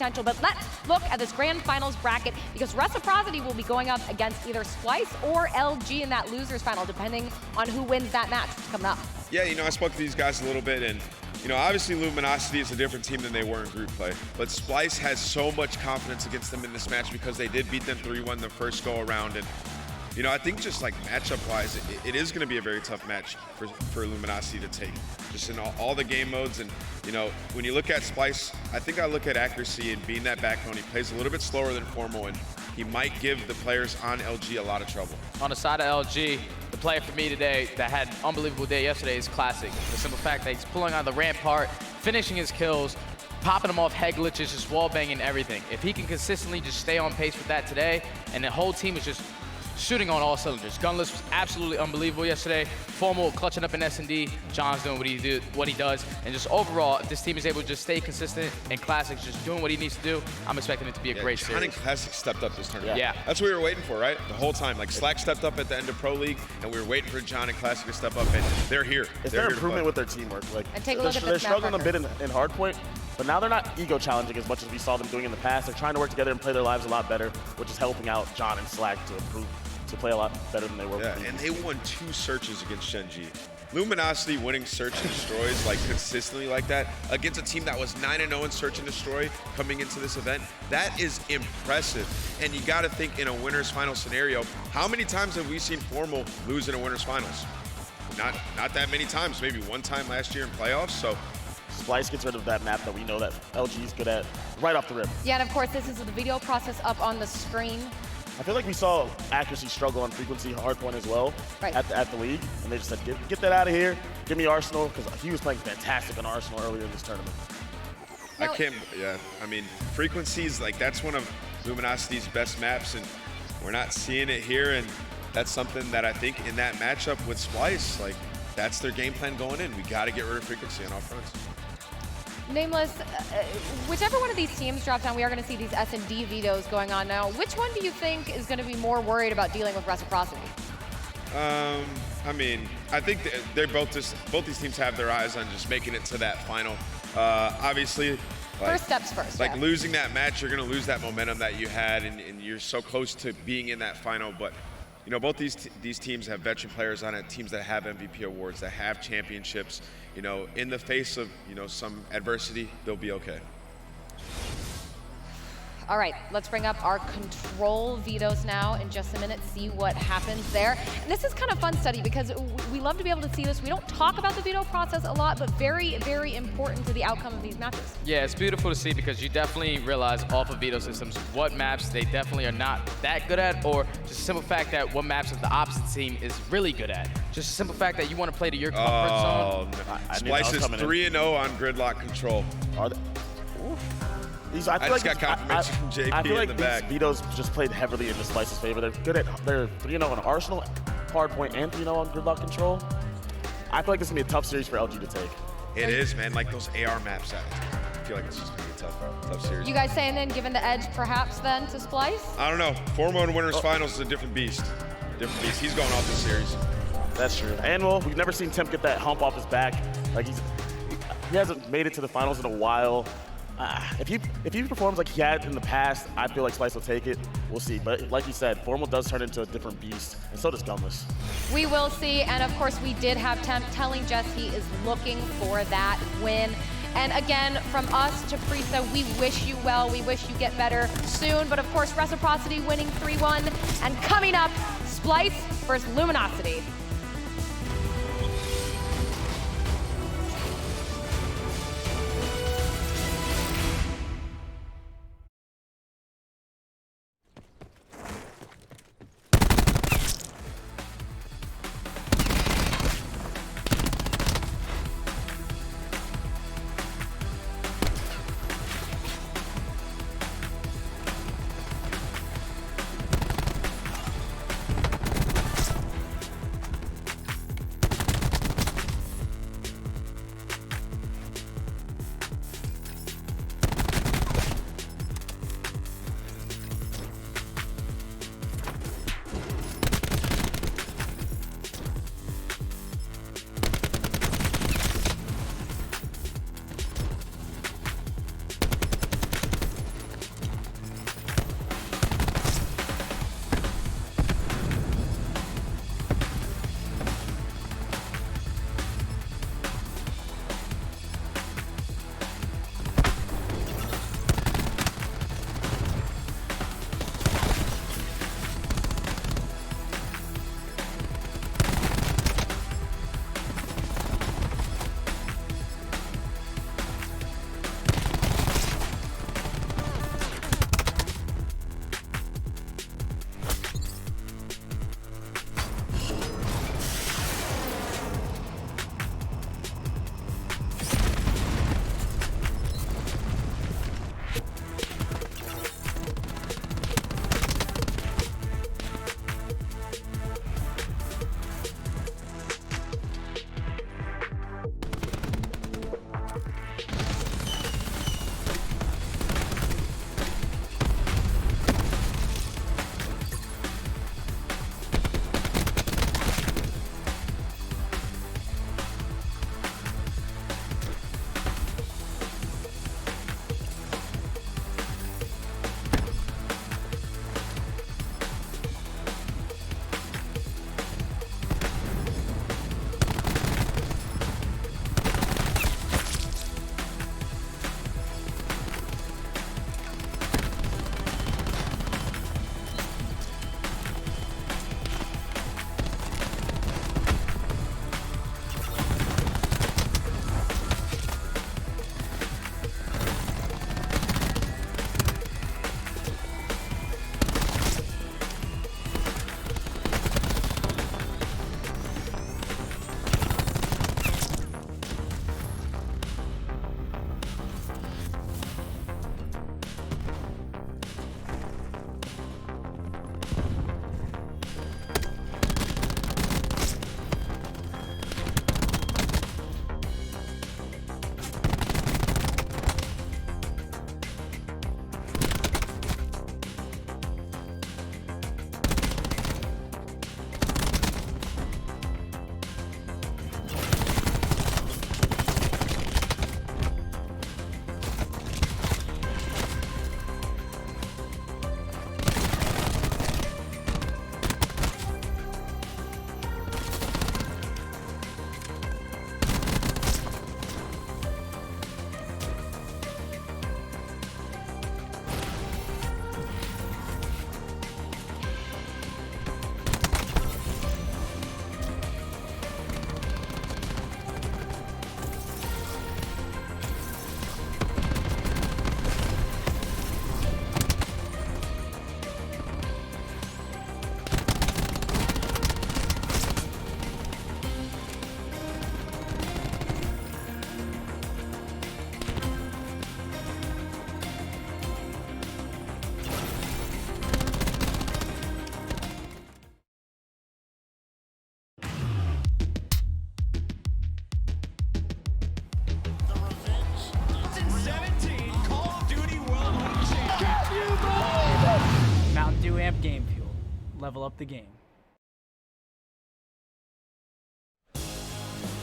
potential. But let's look at this grand finals bracket because Reciprocity will be going up against either Splyce or LG in that losers final, depending on who wins that match coming up. Yeah, you know, I spoke to these guys a little bit, and you know, obviously Luminosity is a different team than they were in group play, but Splyce has so much confidence against them in this match because they did beat them 3-1 the first go around. And you know, I think just like matchup-wise, it is going to be a very tough match for Luminosity to take, just in all the game modes. And you know, when you look at Splyce, I think I look at accuracy and being that backbone. He plays a little bit slower than Formal, and he might give the players on LG a lot of trouble. On the side of LG, the player for me today that had an unbelievable day yesterday is Classic. The simple fact that he's pulling on the rampart, finishing his kills, popping them off head glitches, just wall banging everything. If he can consistently just stay on pace with that today, and the whole team is just shooting on all cylinders. Gunless was absolutely unbelievable yesterday. Formal clutching up in S&D. John's doing what he does. And just overall, if this team is able to just stay consistent and Classic's just doing what he needs to do, I'm expecting it to be a great series. John and Classic stepped up this tournament. Yeah. That's what we were waiting for, right? The whole time. Like Slack stepped up at the end of Pro League, and we were waiting for John and Classic to step up, and they're here. It's their improvement with their teamwork. Like, and take a look at they're struggling a bit in hardpoint, but now they're not ego challenging as much as we saw them doing in the past. They're trying to work together and play their lives a lot better, which is helping out John and Slack to improve, to play a lot better than they were. Yeah, and they won 2 searches against Shenji. Luminosity winning search and destroys like consistently like that against a team that was 9-0 in search and destroy coming into this event, that is impressive. And you got to think in a winners final scenario, how many times have we seen Formal lose in a winners finals? Not that many times, maybe one time last year in playoffs. So Splyce gets rid of that map that we know that LG is good at right off the rip. Yeah, and of course this is the video process up on the screen. I feel like we saw accuracy struggle on frequency hardpoint as well at the league, and they just said, get that out of here, give me Arsenal, because he was playing fantastic on Arsenal earlier in this tournament. I mean, frequencies, like that's one of Luminosity's best maps, and we're not seeing it here, and that's something that I think in that matchup with Splyce, like that's their game plan going in. We got to get rid of frequency on all fronts. Nameless, whichever one of these teams drops down, we are going to see these S&D vetoes going on now. Which one do you think is going to be more worried about dealing with Reciprocity? I mean, I think both these teams have their eyes on just making it to that final. Obviously, first steps first. Like losing that match, you're going to lose that momentum that you had, and you're so close to being in that final. But you know, both these teams have veteran players on it, teams that have MVP awards, that have championships. You know, in the face of, you know, some adversity, they'll be okay. All right, let's bring up our control vetoes now in just a minute, see what happens there. And this is kind of fun study because we love to be able to see this. We don't talk about the veto process a lot, but very, very important to the outcome of these matches. Yeah, it's beautiful to see because you definitely realize off of veto systems what maps they definitely are not that good at, or just a simple fact that what maps that the opposite team is really good at. Just a simple fact that you want to play to your comfort zone. Splyce is 3-0 on gridlock control. I just got confirmation from JP I feel like in the back. These vetoes just played heavily into Splyce's favor. They're good at, they're 3-0 on Arsenal, hardpoint, and 3-0 on gridlock control. I feel like this is going to be a tough series for LG to take. It is, man. Like those AR maps, I feel like it's just going to be a tough series. You guys saying then, given the edge perhaps then to Splyce? I don't know. Formal in winners finals is a different beast. He's going off this series. That's true. And well, we've never seen Temp get that hump off his back. Like he hasn't made it to the finals in a while. If he performs like he had in the past, I feel like Splyce will take it. We'll see. But like you said, Formal does turn into a different beast, and so does Gunless. We will see. And of course, we did have Temp telling Jess he is looking for that win. And again, from us to Prisa, we wish you well. We wish you get better soon. But of course, Reciprocity winning 3-1. And coming up, Splyce versus Luminosity. Champ Game Fuel. Level up the game.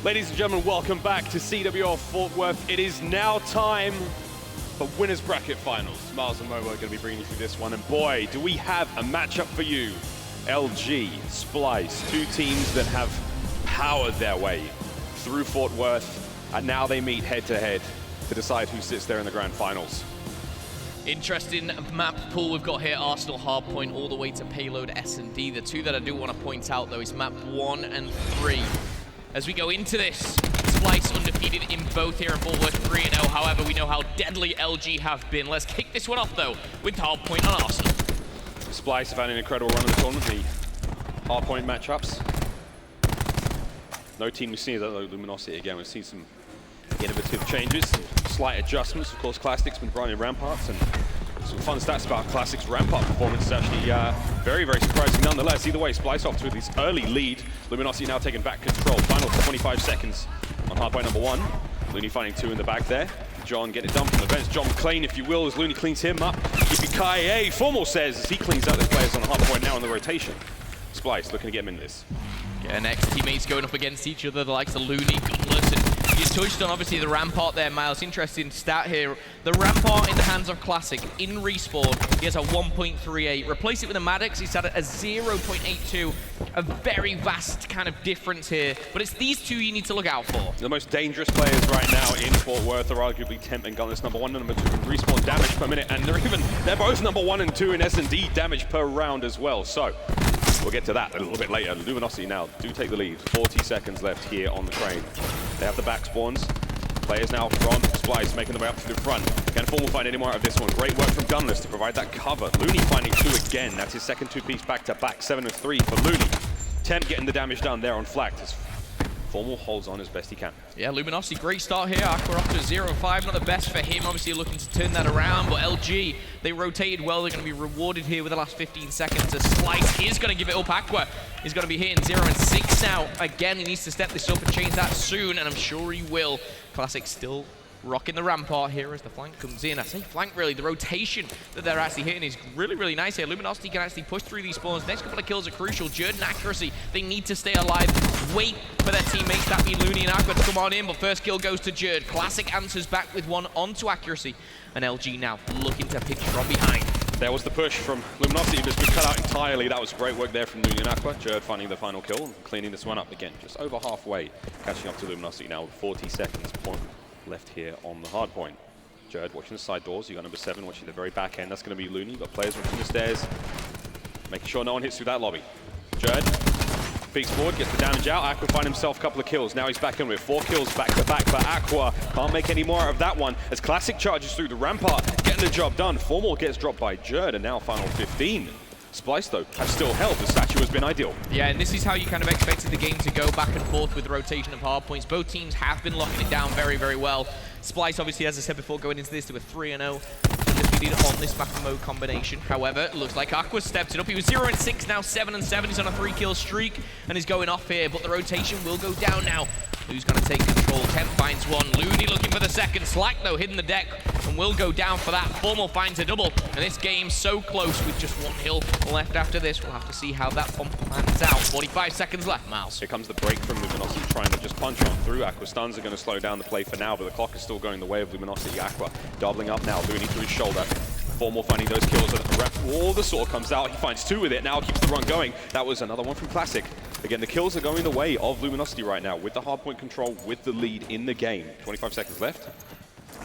Ladies and gentlemen, welcome back to CWL Fort Worth. It is now time for Winners Bracket Finals. Miles and Momo are going to be bringing you through this one, and boy, do we have a matchup for you. LG, Splyce, two teams that have powered their way through Fort Worth, and now they meet head-to-head to decide who sits there in the grand finals. Interesting map pool we've got here, Arsenal Hardpoint all the way to Payload S&D. The two that I do want to point out though is map 1 and 3. As we go into this, Splyce undefeated in both here in Fort Worth 3-0. However, we know how deadly LG have been. Let's kick this one off though with Hardpoint on Arsenal. Splyce have had an incredible run of the tournament, the Hardpoint matchups. No team we've seen that Luminosity again. We've seen some innovative changes, slight adjustments. Of course, Classic's been running Ramparts, and some fun stats about Classic's Rampart performance is actually very, very surprising nonetheless. Either way, Splyce off to this early lead. Luminosity now taking back control. Final 25 seconds on hardpoint number 1. Looney finding 2 in the back there. John getting it done from the bench. John McClain, if you will, as Looney cleans him up. Yippee-ki-yay, Formal says, as he cleans out the players on the hardpoint now in the rotation. Splyce looking to get him in this. Yeah, next teammates going up against each other, the likes of Looney, Gunless, and you touched on obviously the Rampart there, Miles. Interesting stat here. The Rampart in the hands of Classic, in respawn, he has a 1.38. Replace it with a Maddox, he's at a 0.82. A very vast kind of difference here, but it's these two you need to look out for. The most dangerous players right now in Fort Worth are arguably Temp and Gunless, number 1 and number 2 in respawn damage per minute, and they're both number 1 and 2 in S&D damage per round as well. So we'll get to that a little bit later. Luminosity now do take the lead. 40 seconds left here on the train. They have the back spawns. Players now from Splyce making their way up to the front. Can Formal find any more out of this one? Great work from Gunless to provide that cover. Looney finding 2 again. That's his second 2-piece back-to-back. 7 of 3 for Looney. Temp getting the damage done there on Flak. Formal holds on as best he can. Yeah, Luminosity, great start here. Aqua off to 0-5, not the best for him. Obviously looking to turn that around, but LG, they rotated well. They're going to be rewarded here with the last 15 seconds. As Splyce is going to give it up. Aqua is going to be hitting 0 and 6 now. Again, he needs to step this up and change that soon, and I'm sure he will. Classic still rocking the Rampart here as the flank comes in. I say flank really, the rotation that they're actually hitting is really, really nice here. Luminosity can actually push through these spawns. Next couple of kills are crucial. Jordan accuracy, they need to stay alive. Wait for their teammates, that be Looney and Aqua, to come on in, but first kill goes to Jerd. Classic answers back with 1 onto accuracy. And LG now looking to pitch from behind. There was the push from Luminosity, just been cut out entirely. That was great work there from Looney and Aqua. Jerd finding the final kill, cleaning this one up again. Just over halfway, catching up to Luminosity now with 40 seconds. Point left here on the hard point. Jerd watching the side doors. You got number 7 watching the very back end. That's going to be Looney, but players watching the stairs, making sure no one hits through that lobby. Jerd peeks forward, gets the damage out. Aqua find himself a couple of kills. Now he's back in with 4 kills back to back, but Aqua can't make any more of that one as Classic charges through the Rampart, getting the job done. Formal gets dropped by Jerd, and now final 15. Splyce, though, have still held. The statue has been ideal. Yeah, and this is how you kind of expected the game to go, back and forth with the rotation of hard points. Both teams have been locking it down very, very well. Splyce, obviously, as I said before, going into this to a 3-0. Defeated on this map and mode combination. However, it looks like Aqua stepped it up. He was 0 and 6, now 7 and 7. He's on a 3-kill streak and is going off here, but the rotation will go down now. Who's going to take control? Temp finds 1. Looney looking for the second. Slack, though, hitting the deck and will go down for that. Formal finds a double. And this game's so close with just 1 hill left after this. We'll have to see how that one plans out. 45 seconds left, Miles. Here comes the break from Luminosity, trying to just punch on through. Aqua stuns are going to slow down the play for now, but the clock is still going the way of Luminosity. Aqua doubling up now. Looney through his shoulder. Formal finding those kills. Oh, the sword comes out. He finds 2 with it. Now keeps the run going. That was another one from Classic. Again, the kills are going the way of Luminosity right now with the hardpoint control, with the lead in the game. 25 seconds left.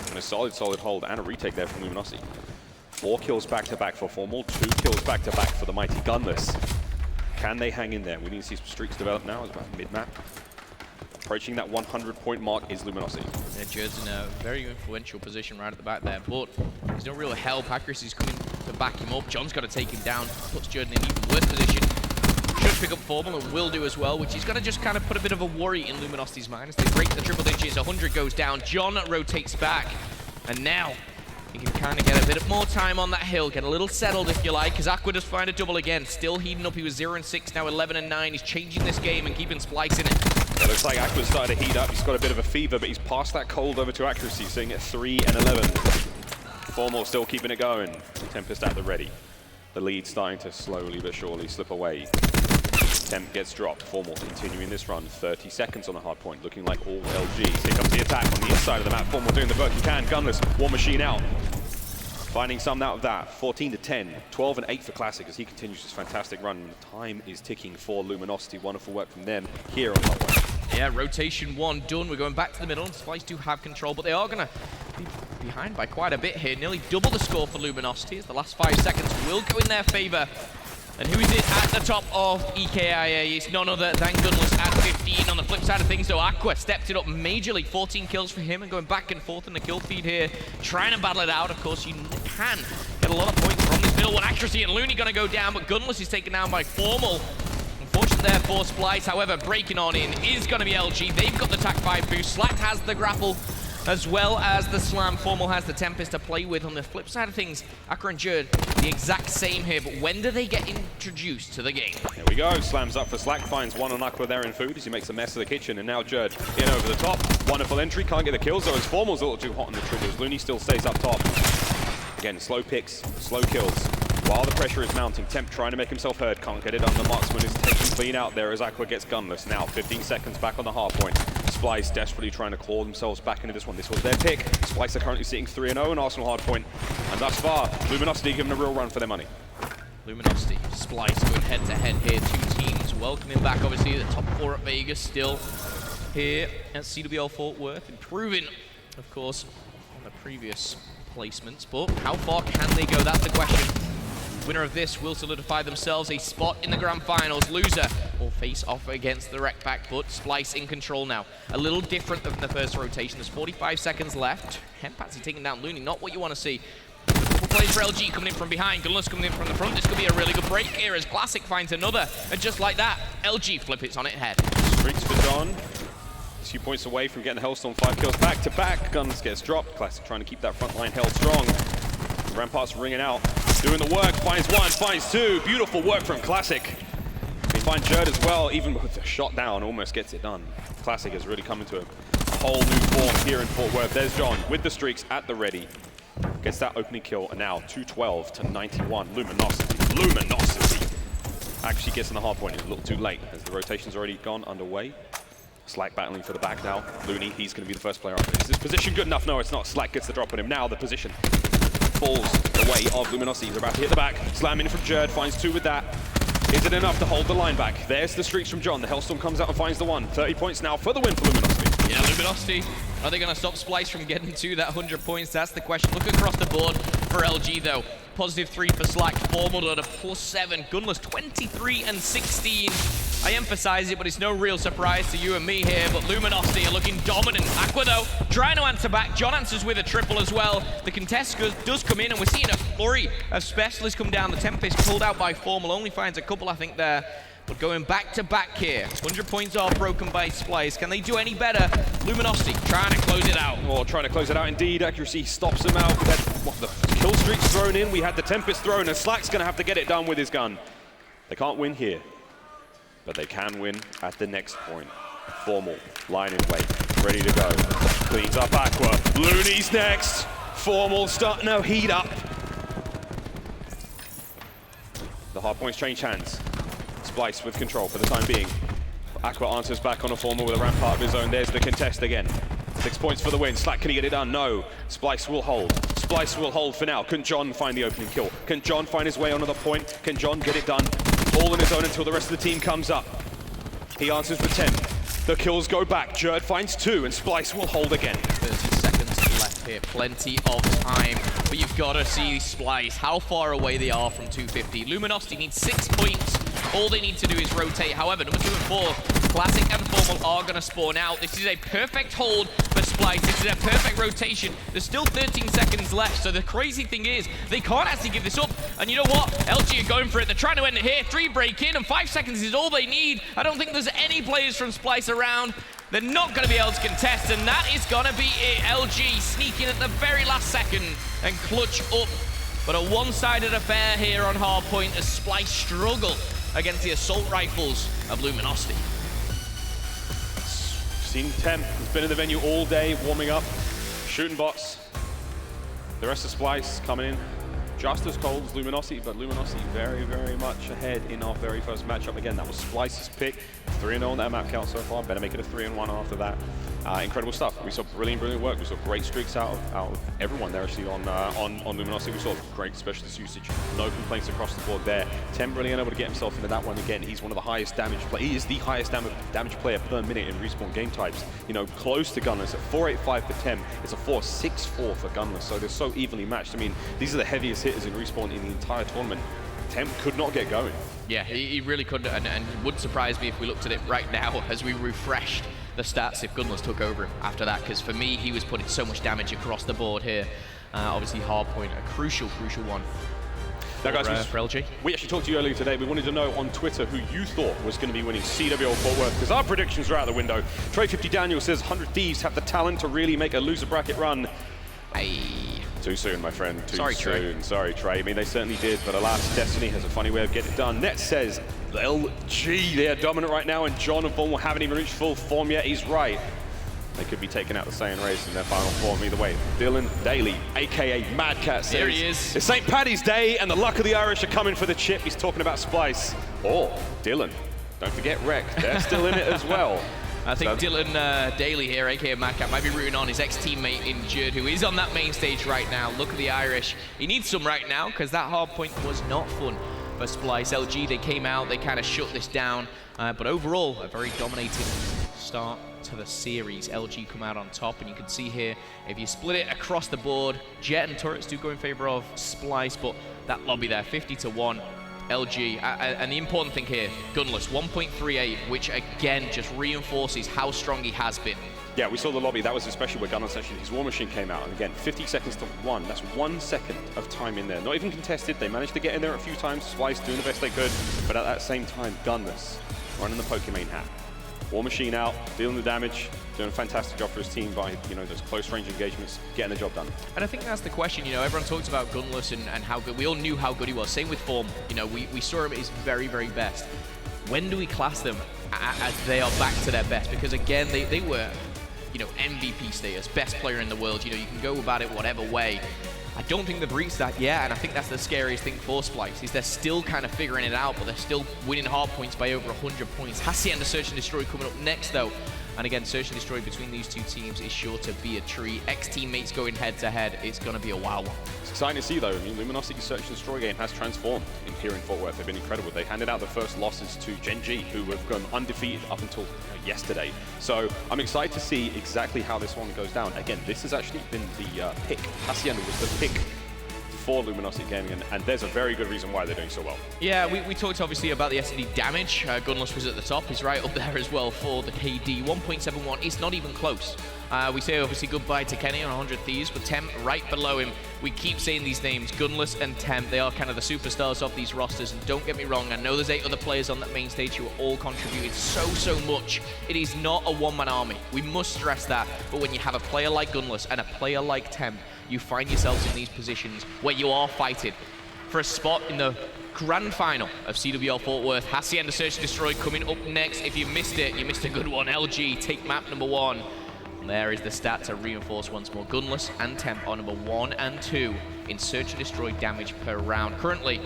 And a solid hold and a retake there from Luminosity. 4 kills back-to-back for Formal, 2 kills back-to-back for the mighty Gunless. Can they hang in there? We need to see some streaks develop now. It's about mid-map. Approaching that 100-point mark is Luminosity. Yeah, Jerd's in a very influential position right at the back there, but there's no real help. Accuracy's coming to back him up. John's got to take him down. Puts Jordan in an even worse position. Should pick up Formal and will do as well, which is going to just kind of put a bit of a worry in Luminosity's mind as they break the triple digits. 100 goes down. John rotates back, and now he can kind of get a bit more time on that hill, get a little settled if you like, because Aqua does find a double again. Still heating up. He was 0 and 6, now 11 and 9. He's changing this game and keeping Splyce in it. It looks like Aqua's starting to heat up. He's got a bit of a fever, but he's passed that cold over to accuracy, sitting at 3 and 11. Formal still keeping it going. Tempest at the ready. The lead starting to slowly but surely slip away. Temp gets dropped. Formal continuing this run. 30 seconds on the hard point, looking like all LGs. Here comes the attack on the inside of the map. Formal doing the work he can. Gunless, War Machine out. Finding something out of that. 14-10, 12-8 for Classic as he continues his fantastic run. The time is ticking for Luminosity. Wonderful work from them here on hard point. Yeah, rotation 1 done. We're going back to the middle, and Splyce do have control, but they are going to be behind by quite a bit here. Nearly double the score for Luminosity as the last 5 seconds will go in their favor. And who is it at the top of EKIA? It's none other than Gunless at 15. On the flip side of things, though, Aqua stepped it up majorly. 14 kills for him and going back and forth in the kill feed here. Trying to battle it out. Of course, you can get a lot of points from this middle one. Accuracy and Looney going to go down, but Gunless is taken down by Formal. Unfortunate there for Splyce. However, breaking on in is going to be LG. They've got the TAC 5 boost. Slack has the grapple, as well as the slam. Formal has the Tempest to play with. On the flip side of things, Aqua and Jerd, the exact same here, but when do they get introduced to the game? Here we go, slams up for Slack, finds one on Aqua there in food as he makes a mess of the kitchen, and now Jerd in over the top. Wonderful entry, can't get the kills, though as Formal's a little too hot on the triggers. Looney still stays up top. Again, slow picks, slow kills. While the pressure is mounting, Temp trying to make himself heard, can't get it done. The marksman is taken clean out there as Aqua gets Gunless. Now 15 seconds back on the hard point. Splyce desperately trying to claw themselves back into this one. This was their pick. Splyce are currently sitting 3-0 in Arsenal hard point. And thus far, Luminosity giving a real run for their money. Luminosity, Splyce going head-to-head here. 2 teams welcoming back, obviously, the top 4 at Vegas still here at CWL Fort Worth. Improving, of course, on the previous placements. But how far can they go? That's the question. Winner of this will solidify themselves a spot in the grand finals. Loser will face off against the Wreck Pack, but Splyce in control now. A little different than the first rotation. There's 45 seconds left. Hempatsy taking down Looney, not what you want to see. A couple plays for LG coming in from behind. Gunless coming in from the front. This could be a really good break here as Classic finds another. And just like that, LG flip it's on it head. Streaks for John. A few points away from getting the Hellstorm 5 kills back to back. Guns gets dropped. Classic trying to keep that front line held strong. Rampart's ringing out. Doing the work, finds 1, finds 2. Beautiful work from Classic. They find Jerd as well, even with a shot down, almost gets it done. Classic has really come into a whole new form here in Fort Worth. There's John with the streaks at the ready. Gets that opening kill, and now 212-91. Luminosity actually gets in the hard point. It's a little too late as the rotation's already gone underway. Slack battling for the back now. Looney, he's going to be the first player up. Is this position good enough? No, it's not. Slack gets the drop on him. Now the position falls the way of Luminosity. He's about to hit the back. Slam in from Jerd, finds 2 with that. Is it enough to hold the line back? There's the streaks from John. The Hellstorm comes out and finds the 1. 30 points now for the win for Luminosity. Yeah, Luminosity, are they going to stop Splyce from getting to that 100 points? That's the question. Look across the board for LG, though. +3 for Slack, Formal at a +7. Gunless 23-16. I emphasize it, but it's no real surprise to you and me here, but Luminosity are looking dominant. Aqua, though, trying to answer back. John answers with a triple as well. The contest does come in, and we're seeing a flurry of specialists come down. The Tempest pulled out by Formal, only finds a couple, I think, there. But going back to back here, 100 points are broken by Splyce. Can they do any better? Luminosity trying to close it out. Well, trying to close it out indeed. Accuracy stops them out. We had the kill streaks thrown in. We had the Tempest thrown, and Slack's going to have to get it done with his gun. They can't win here, but they can win at the next point. Formal, line in wait, ready to go. Cleans up Aqua. Looney's next. Formal starting to heat up. The hard points change hands. Splyce with control for the time being. Aqua answers back on a Formal with a rampart of his own. There's the contest again. 6 points for the win. Slack, can he get it done? No. Splyce will hold. Splyce will hold for now. Can John find the opening kill? Can John find his way onto the point? Can John get it done? All on his own until the rest of the team comes up. He answers with 10. The kills go back. Jerd finds 2, and Splyce will hold again. 30 seconds left here. Plenty of time. But you've got to see Splyce, how far away they are from 250. Luminosity needs 6 points. All they need to do is rotate. However, number 2 and 4, Classic and Formal are going to spawn out. This is a perfect hold for Splyce. This is a perfect rotation. There's still 13 seconds left. So the crazy thing is, they can't actually give this up. And you know what? LG are going for it. They're trying to end it here. 3 break in, and 5 seconds is all they need. I don't think there's any players from Splyce around. They're not going to be able to contest, and that is going to be it. LG sneaking at the very last second and clutch up. But a one-sided affair here on hardpoint as Splyce struggle against the assault rifles of Luminosity. Seen Temp has been in the venue all day, warming up, shooting bots. The rest of Splyce coming in, just as cold as Luminosity, but Luminosity very, very much ahead in our very first matchup. Again, that was Splyce's pick. 3-0 on that map count so far. Better make it a 3-1 after that. Incredible stuff. We saw brilliant work. We saw great streaks out of everyone there actually on Luminosity. We saw great specialist usage. No complaints across the board there. Tem really unable to get himself into that one again. He's one of the highest damage players. He is the highest damage player per minute in respawn game types. You know, close to Gunless at 485 for Tem. It's a 464 for Gunless. So they're so evenly matched. I mean, these are the heaviest hitters in respawn in the entire tournament. Tem could not get going. Yeah, he really couldn't, and it wouldn't surprise me if we looked at it right now as we refreshed the stats if Gunless took over him after that, because for me, he was putting so much damage across the board here. Obviously, hardpoint, a crucial one. Now, guys, for LG. We actually talked to you earlier today. We wanted to know on Twitter who you thought was going to be winning CWL Fort Worth, because our predictions are out the window. Trey50 Daniel says 100 Thieves have the talent to really make a loser bracket run. Too soon, my friend. Too soon. Trey. Sorry, Trey. I mean, they certainly did, but alas, Destiny has a funny way of getting it done. Net says LG, they are dominant right now, and John and Formal haven't even reached full form yet. He's right. They could be taking out the Saiyan race in their final form either way. Dylan Daly, aka Mad Cat, says, there he is. It's St. Paddy's Day, and the luck of the Irish are coming for the chip. He's talking about Splyce. Or Dylan. Don't forget Rec. They're still in it as well. I think Dylan Daly here, aka Madcat, might be rooting on his ex-teammate in Jerd, who is on that main stage right now. Look at the Irish. He needs some right now, because that hard point was not fun for Splyce. LG, they came out, they kind of shut this down. But overall, a very dominating start to the series. LG come out on top, and you can see here, if you split it across the board, Jet and Turrets do go in favor of Splyce, but that lobby there, 50-1. LG, and the important thing here, Gunless, 1.38, which again just reinforces how strong he has been. Yeah, we saw the lobby. That was especially where Gunless actually, his War Machine came out. And again, 50 seconds to 1. That's 1 second of time in there. Not even contested. They managed to get in there a few times. Splyce doing the best they could. But at that same time, Gunless running the Pokemon hat. War Machine out, dealing the damage, doing a fantastic job for his team by, you know, those close range engagements, getting the job done. And I think that's the question, you know, everyone talks about Gunless and how good, we all knew how good he was. Same with Form, you know, we saw him at his very, very best. When do we class them as they are back to their best? Because again, they were, you know, MVP status, best player in the world. You know, you can go about it whatever way. I don't think they've reached that yet, and I think that's the scariest thing for Splyce, is they're still kind of figuring it out, but they're still winning hard points by over 100 points. Hacienda Search and Destroy coming up next, though. And again, Search and Destroy between these two teams is sure to be a treat. Ex-teammates going head-to-head. It's going to be a wild one. It's exciting to see, though. I mean, Luminosity's Search and Destroy game has transformed here in Fort Worth. They've been incredible. They handed out the first losses to Gen G, who have gone undefeated up until yesterday. So I'm excited to see exactly how this one goes down. Again, this has actually been the pick. Hacienda was the pick for Luminosity Gaming, and there's a very good reason why they're doing so well. Yeah, we talked obviously about the SCD damage. Gunless was at the top. He's right up there as well for the KD. 1.71. It's not even close. We say obviously goodbye to Kenny on 100 Thieves, but Tem right below him. We keep saying these names, Gunless and Tem. They are kind of the superstars of these rosters, and don't get me wrong, I know there's 8 other players on that main stage who are all contributed so much. It is not a one-man army. We must stress that, but when you have a player like Gunless and a player like Tem, you find yourselves in these positions where you are fighting for a spot in the grand final of CWL Fort Worth. Hacienda Search and Destroy coming up next. If you missed it, you missed a good one. LG take map number 1. And there is the stat to reinforce once more. Gunless and Temp are number 1 and 2 in Search and Destroy damage per round. Currently,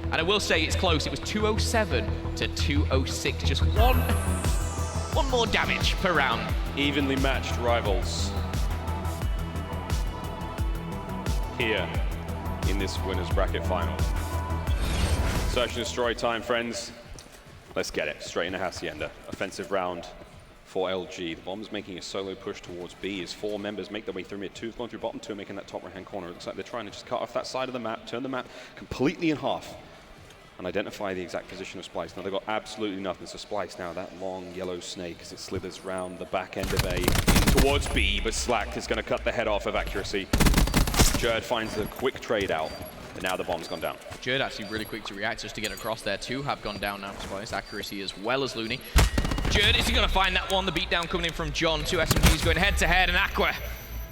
and I will say it's close, it was 207 to 206. Just one more damage per round. Evenly matched rivals here in this winners bracket final. Search and Destroy time, friends. Let's get it straight into Hacienda. Offensive round for LG. The Bomb's making a solo push towards B as 4 members make their way through mid. 2 going through bottom 2, making that top right-hand corner. It looks like they're trying to just cut off that side of the map, turn the map completely in half, and identify the exact position of Splyce. Now they've got absolutely nothing, so Splyce now, that long yellow snake as it slithers round the back end of A towards B, but Slack is going to cut the head off of accuracy. Jerd finds the quick trade out, but now the bomb's gone down. Jerd actually really quick to react just to get across there. 2 have gone down now for Splyce. Accuracy as well as Looney. Jerd, is he going to find that one? The beatdown coming in from John. 2 SMGs going head-to-head, and Aqua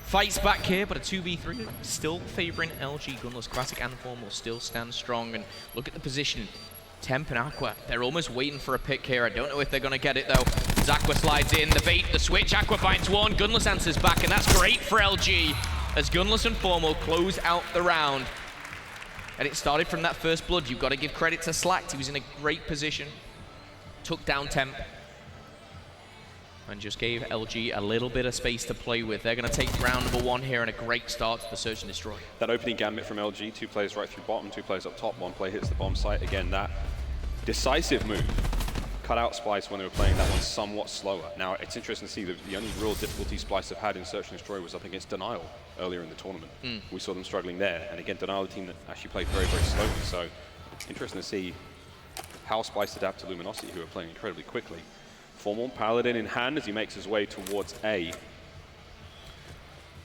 fights back here, but a 2v3 still favoring LG. Gunless Classic and Form will still stand strong, and look at the position. Temp and Aqua, they're almost waiting for a pick here. I don't know if they're going to get it, though. As Aqua slides in, the bait, the switch. Aqua finds one. Gunless answers back, and that's great for LG. As Gunless and Formal close out the round. And it started from that first blood. You've got to give credit to Slacked. He was in a great position. Took down Temp. And just gave LG a little bit of space to play with. They're going to take round number 1 here and a great start to the Search and Destroy. That opening gambit from LG, 2 players right through bottom, 2 players up top, 1 player hits the bomb site. Again, that decisive move cut out Splyce when they were playing that one somewhat slower. Now, it's interesting to see that the only real difficulty Splyce have had in Search and Destroy was up against Denial earlier in the tournament. We saw them struggling there. And again, Denial, a team that actually played very, very slowly. So, interesting to see how Splyce adapt to Luminosity, who are playing incredibly quickly. Formal Paladin in hand as he makes his way towards A.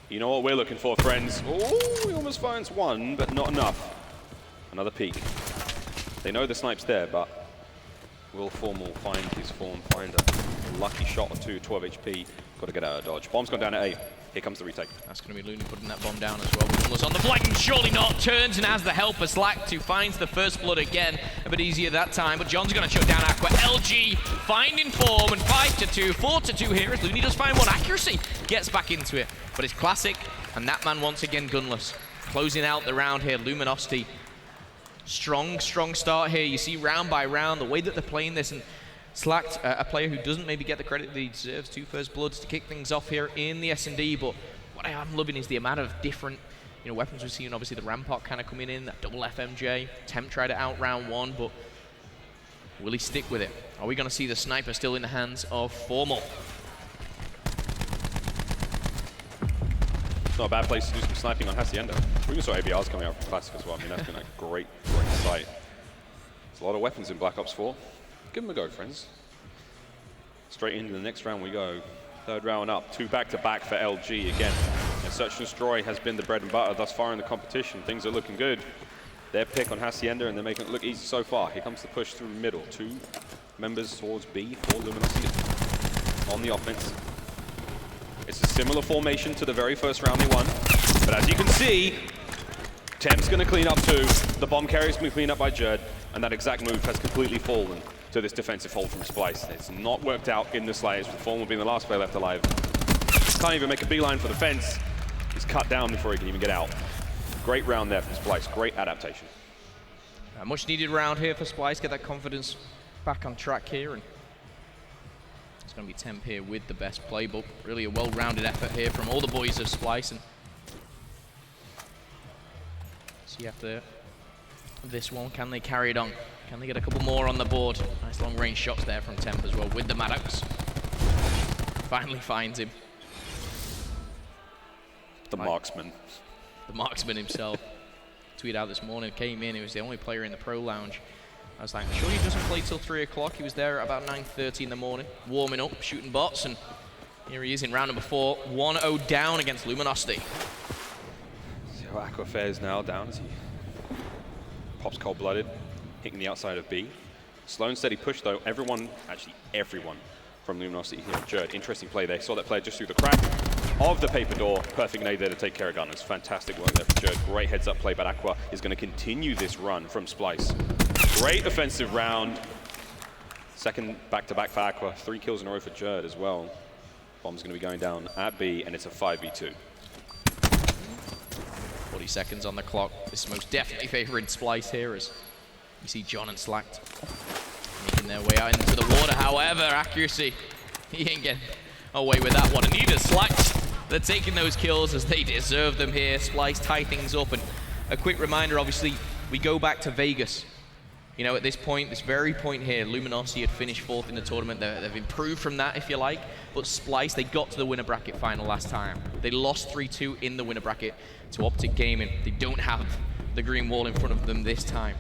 You know what we're looking for, friends? Oh, he almost finds 1, but not enough. Another peek. They know the snipe's there, but will Formal find his form, find a lucky shot or 2, 12 HP. Got to get out of dodge. Bomb's gone down at A. Here comes the retake. That's going to be Looney putting that bomb down as well. Was on the flank, surely not. Turns and has the help of Slacked, who finds the first blood again. A bit easier that time, but John's going to shut down Aqua. LG finding form, and 5-2, 4-2 here as Looney does find 1. Accuracy gets back into it, but it's classic, and that man once again gunless. Closing out the round here, Luminosity. Strong start here. You see round by round, the way that they're playing this, and Slacked, a player who doesn't maybe get the credit that he deserves, 2 first bloods to kick things off here in the S&D, but what I am loving is the amount of different weapons we're seeing. Obviously the Rampart kind of coming in, that double FMJ. Temp tried it out round 1, but will he stick with it? Are we going to see the sniper still in the hands of Formal? It's not a bad place to do some sniping on Hacienda. We even saw ABRs coming out from Classic as well. I mean, that's been a great sight. There's a lot of weapons in Black Ops 4. Give them a go, friends. Straight into the next round we go. 3rd round up, 2 back-to-back for LG again. And Search and Destroy has been the bread and butter thus far in the competition. Things are looking good. Their pick on Hacienda, and they're making it look easy so far. Here comes the push through the middle. 2 members towards B for Luminosity on the offense. It's a similar formation to the very first round they won. But as you can see, Temp's going to clean up too. The bomb carrier's going to be cleaned up by Jerd. And that exact move has completely fallen to this defensive hold from Splyce. It's not worked out in the slightest, with Formal being the last player left alive. Can't even make a beeline for the fence. He's cut down before he can even get out. Great round there from Splyce. Great adaptation. A much needed round here for Splyce. Get that confidence back on track here. And it's going to be Temp here with the best play, but really a well-rounded effort here from all the boys of Splyce. And see after this one, can they carry it on? Can they get a couple more on the board? Nice long-range shots there from Temp as well with the Maddox. Finally finds him. The marksman. The marksman himself. Tweeted out this morning, came in, he was the only player in the pro lounge. I was like, sure he doesn't play till 3 o'clock. He was there at about 9:30 in the morning, warming up, shooting bots, and here he is in round number 4, 1-0 down against Luminosity. See how Aqua fares now down as he pops cold-blooded, hitting the outside of B. Slow and steady push though. Everyone from Luminosity here. Jerd, interesting play there. Saw that player just through the crack of the paper door. Perfect nade there to take care of gunners. Fantastic work there for Jerd. Great heads up play, but Aqua is going to continue this run from Splyce. Great offensive round. 2nd back-to-back for Aqua. 3 kills in a row for Jerd as well. Bomb's going to be going down at B, and it's a 5v2. 40 seconds on the clock. This is most definitely favoring Splyce here as you see John and Slacked making their way out into the water. However, accuracy, he ain't getting away with that one. And neither Slacked. They're taking those kills as they deserve them here. Splyce tie things up. And a quick reminder, obviously, we go back to Vegas. You know, at this point, this very point here, Luminosity had finished 4th in the tournament. They've improved from that, if you like. But Splyce, they got to the winner bracket final last time. They lost 3-2 in the winner bracket to Optic Gaming. They don't have the green wall in front of them this time.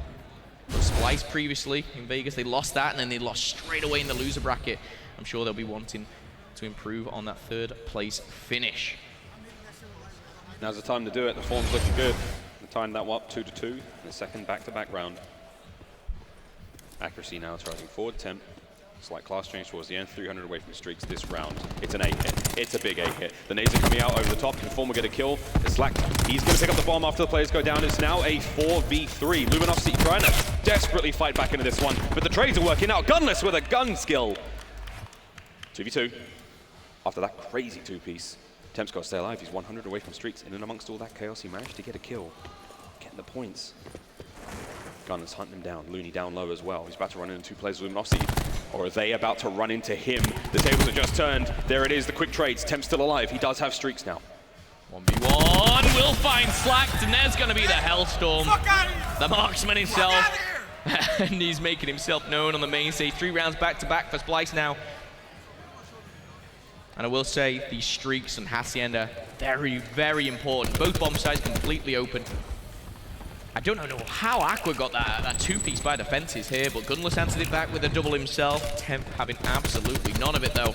But Splyce previously in Vegas, they lost that, and then they lost straight away in the loser bracket. I'm sure they'll be wanting to improve on that 3rd place finish. Now's the time to do it. The form's looking good. They timed that up 2-2 in the 2nd back-to-back round. Accuracy now charging forward. Temp. Slight class change towards the end. 300 away from streaks this round. It's an A hit. It's a big A hit. The nades are coming out over the top. Can Formal get a kill? It's Slacked. He's going to pick up the bomb after the players go down. It's now a 4v3. Luminosity trying to desperately fight back into this one, but the trades are working out. Gunless with a gun skill. 2v2. After that crazy 2-piece, Temp's got to stay alive. He's 100 away from streaks, and in amongst all that chaos, he managed to get a kill. Getting the points. Gunners hunting him down. Looney down low as well. He's about to run into 2 players of Luminosity. Or are they about to run into him? The tables have just turned. There it is, the quick trades. Temp's still alive. He does have streaks now. 1v1 will find Slacked, and there's going to be the Hellstorm. The marksman himself. And he's making himself known on the main stage. 3 rounds back-to-back for Splyce now. And I will say, these streaks and Hacienda, very, very important. Both bomb sites completely open. I don't know how Aqua got that 2-piece by the fences here, but Gunless answered it back with a double himself. Temp having absolutely none of it, though.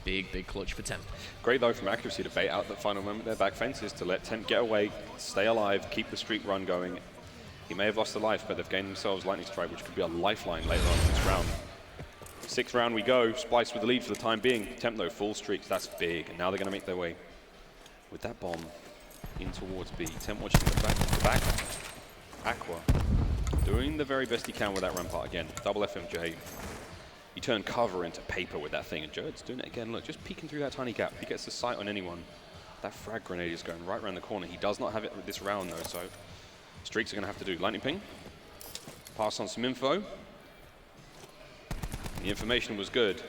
Big, big clutch for Temp. Great, though, from Accuracy to bait out the final moment there back fences to let Temp get away, stay alive, keep the streak run going. He may have lost a life, but they've gained themselves Lightning Strike, which could be a lifeline later on in this round. 6th round we go. Splyce with the lead for the time being. Temp, though, full streaks. That's big. And now they're going to make their way with that bomb in towards B. Temp watching the back. Aqua doing the very best he can with that rampart again. Double FMJ. He turned cover into paper with that thing, and Jerd's doing it again. Look, just peeking through that tiny gap. He gets the sight on anyone. That frag grenade is going right around the corner. He does not have it this round, though, so streaks are going to have to do. Lightning ping. Pass on some info. The information was good.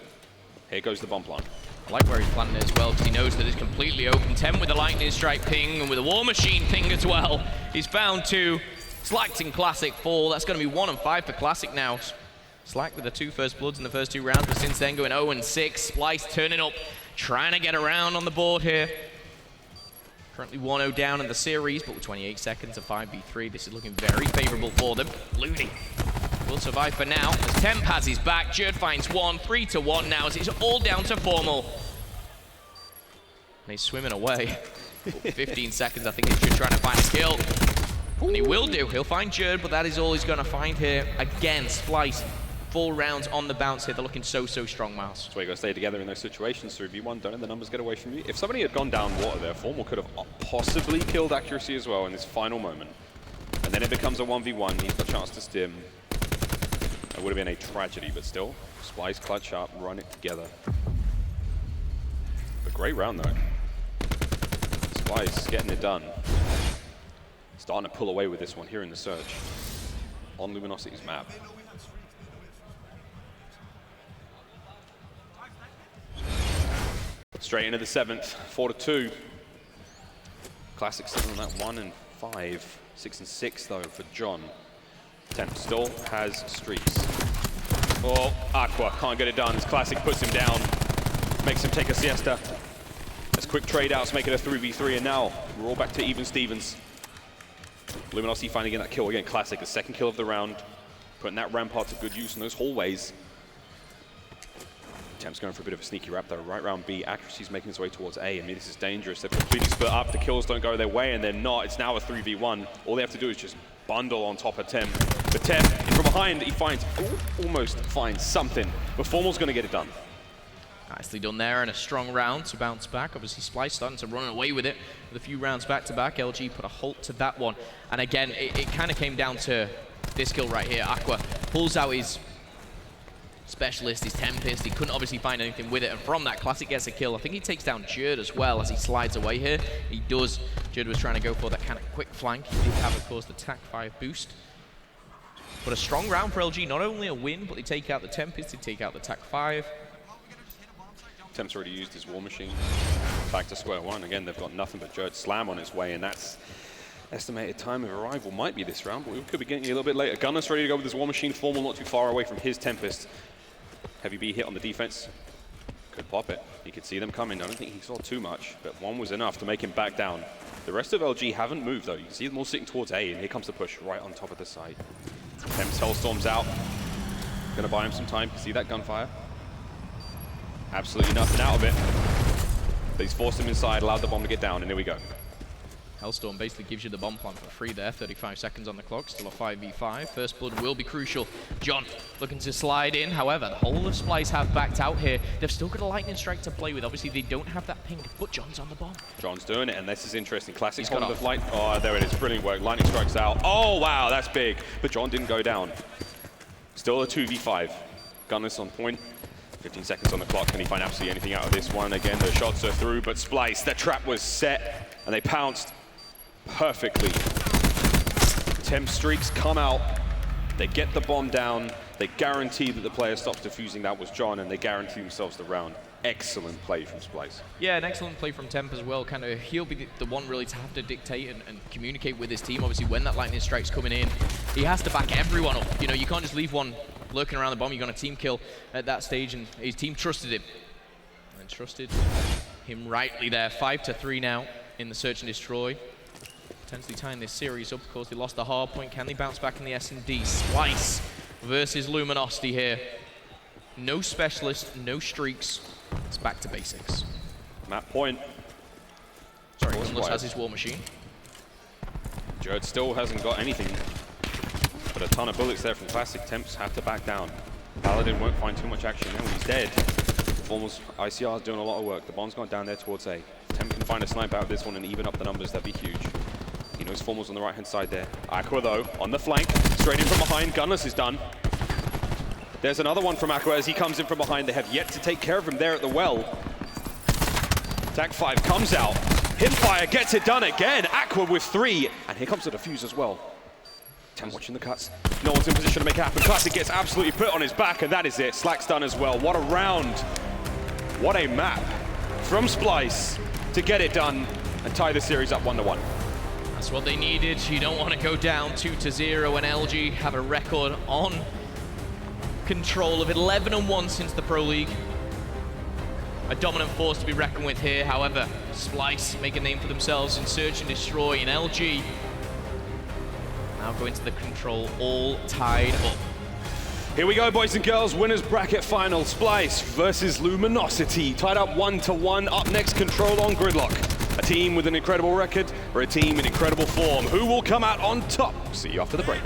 Here goes the bomb plant. I like where he's planting it as well, because he knows that it's completely open. Temp with a Lightning Strike ping, and with a War Machine ping as well. He's found 2. Slacked in Classic 4. That's going to be 1 and 5 for Classic now. Slack with the 2 first bloods in the first 2 rounds, but since then going 0 and 6. Splyce turning up, trying to get around on the board here. Currently 1-0 down in the series, but with 28 seconds of 5v3, this is looking very favorable for them. Looney will survive for now, as Temp has his back. Jerd finds 1, 3-1 now, as it's all down to Formal. And he's swimming away. 15 seconds, I think he's just trying to find a kill. And he will do, he'll find Jerd, but that is all he's going to find here. Again, Splyce, 4 rounds on the bounce here. They're looking so, so strong, Miles. That's why you got to stay together in those situations. 3v1, don't let the numbers get away from you. If somebody had gone down water there, Formal could have possibly killed Accuracy as well in this final moment. And then it becomes a 1v1. He's got a chance to stim. It would have been a tragedy, but still, Splyce clutch up, run it together. But great round, though. Splyce getting it done. Starting to pull away with this one here in the search on Luminosity's map. Straight into the 7th, 4-2. Classic sitting on that 1 and 5, 6 and 6 though for John. Temp still has streaks. Oh, Aqua can't get it done. As Classic puts him down, makes him take a siesta. As quick trade outs make it a 3v3, and now we're all back to even Stevens. Luminosity finally getting that kill again. Classic, the 2nd kill of the round, putting that rampart to good use in those hallways. Temp's going for a bit of a sneaky wrap though. Right round B, Accuracy's making his way towards A. I mean, this is dangerous. They've completely split up. The kills don't go their way, and they're not. It's now a 3v1. All they have to do is just bundle on top of Temp. But Temp, from behind, he finds, almost finds something. But Formal's going to get it done. Nicely done there, and a strong round to bounce back. Obviously, Splyce starting to run away with it with a few rounds back-to-back. LG put a halt to that one. And again, it kind of came down to this kill right here. Aqua pulls out his Specialist, his Tempest. He couldn't obviously find anything with it, and from that, Classic gets a kill. I think he takes down Jerd as well as he slides away here. He does. Jerd was trying to go for that kind of quick flank. He did have, of course, the TAC 5 boost. But a strong round for LG. Not only a win, but they take out the Tempest, they take out the TAC 5. Temp's already used his War Machine. Back to square one. Again, they've got nothing but Jerd Slam on his way, and that's estimated time of arrival might be this round, but we could be getting a little bit later. Gunner's ready to go with his War Machine. Formal not too far away from his Tempest. Heavy B hit on the defense. Could pop it. He could see them coming. I don't think he saw too much, but 1 was enough to make him back down. The rest of LG haven't moved, though. You can see them all sitting towards A, and here comes the push right on top of the site. Temp's Hellstorm's out. Gonna buy him some time. See that gunfire? Absolutely nothing out of it. But he's forced him inside, allowed the bomb to get down, and here we go. Hellstorm basically gives you the bomb plant for free there. 35 seconds on the clock, still a 5v5. First blood will be crucial. John looking to slide in. However, the whole of Splyce have backed out here. They've still got a lightning strike to play with. Obviously, they don't have that ping, but John's on the bomb. John's doing it, and this is interesting. Classic hold of light. Oh, there it is. Brilliant work. Lightning strikes out. Oh, wow, that's big. But John didn't go down. Still a 2v5. Gunner's on point. 15 seconds on the clock. Can he find absolutely anything out of this one? Again, the shots are through, but Splyce, the trap was set, and they pounced. perfectly. Temp streaks come out. They get the bomb down. They guarantee that the player stops defusing. That was John, and they guarantee themselves the round. Excellent play from Splyce. Yeah, an excellent play from Temp as well. Kind of, he'll be the one really to have to dictate and communicate with his team. Obviously, when that lightning strike's coming in, he has to back everyone up. You know, you can't just leave one lurking around the bomb. You're going to team kill at that stage, and his team trusted him. And trusted him rightly there. 5-3 now in the search and destroy. Potentially tying this series up. Of course, they lost the hard point. Can they bounce back in the S&D? Splyce versus Luminosity here. No specialist, no streaks. It's back to basics. Map point. Sorry, Gunless has his war machine. Jared still hasn't got anything, but a ton of bullets there from Classic. Temps have to back down. Paladin won't find too much action now. He's dead. Almost ICR is doing a lot of work. The bomb's gone down there towards A. Temp can find a snipe out of this one and even up the numbers. That'd be huge. He knows Formal's on the right-hand side there. Aqua, though, on the flank. Straight in from behind. Gunless is done. There's another one from Aqua as he comes in from behind. They have yet to take care of him there at the well. Tag 5 comes out. Hipfire gets it done again. Aqua with 3. And here comes the defuse as well. Temp watching the cuts. No one's in position to make it happen. Classic gets absolutely put on his back, and that is it. Slack's done as well. What a round. What a map from Splyce to get it done and tie the series up 1-1. That's what they needed. You don't want to go down 2-0 and LG have a record on control of 11-1 since the Pro League. A dominant force to be reckoned with here. However, Splyce make a name for themselves in search and destroy, and LG now going to the control, all tied up. Here we go, boys and girls. Winners bracket final. Splyce versus Luminosity. Tied up 1-1. Up next, Control on Gridlock. A team with an incredible record or a team in incredible form. Who will come out on top? See you after the break.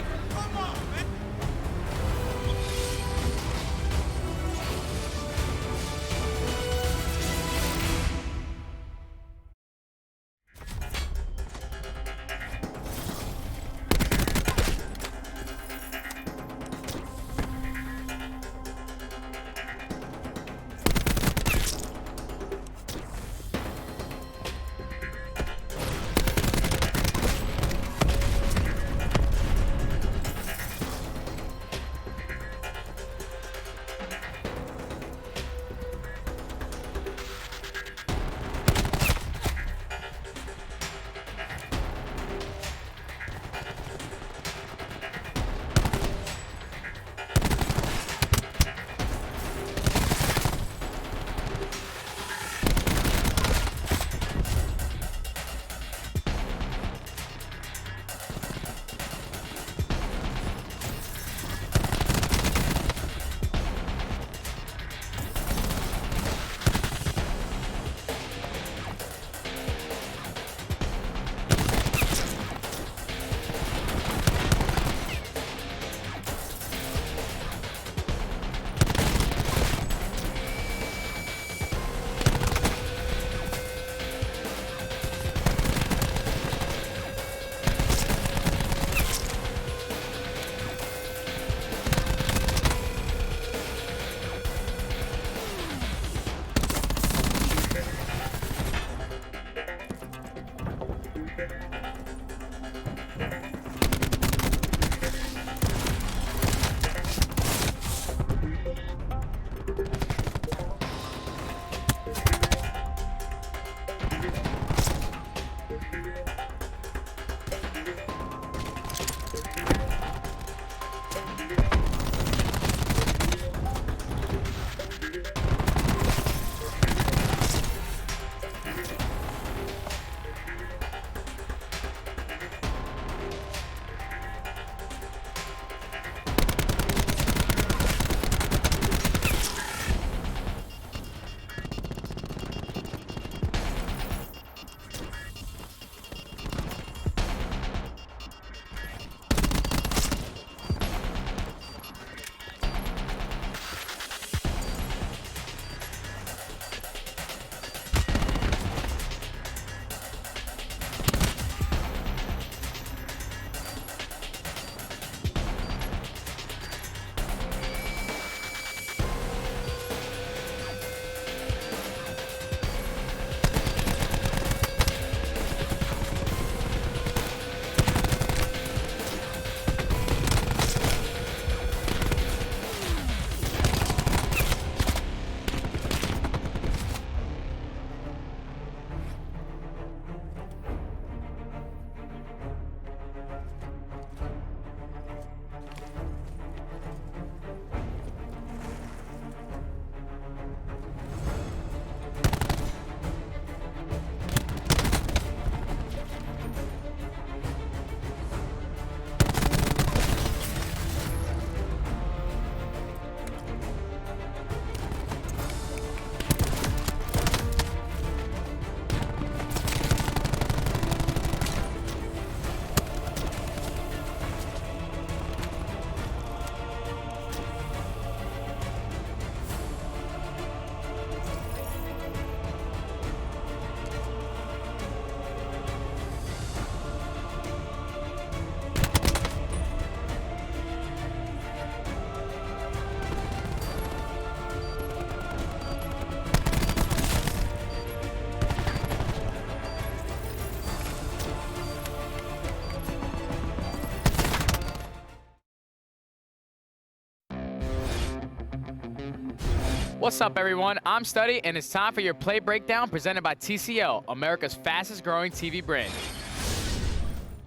What's up, everyone? I'm Study, and it's time for your play breakdown presented by TCL, America's fastest growing TV brand.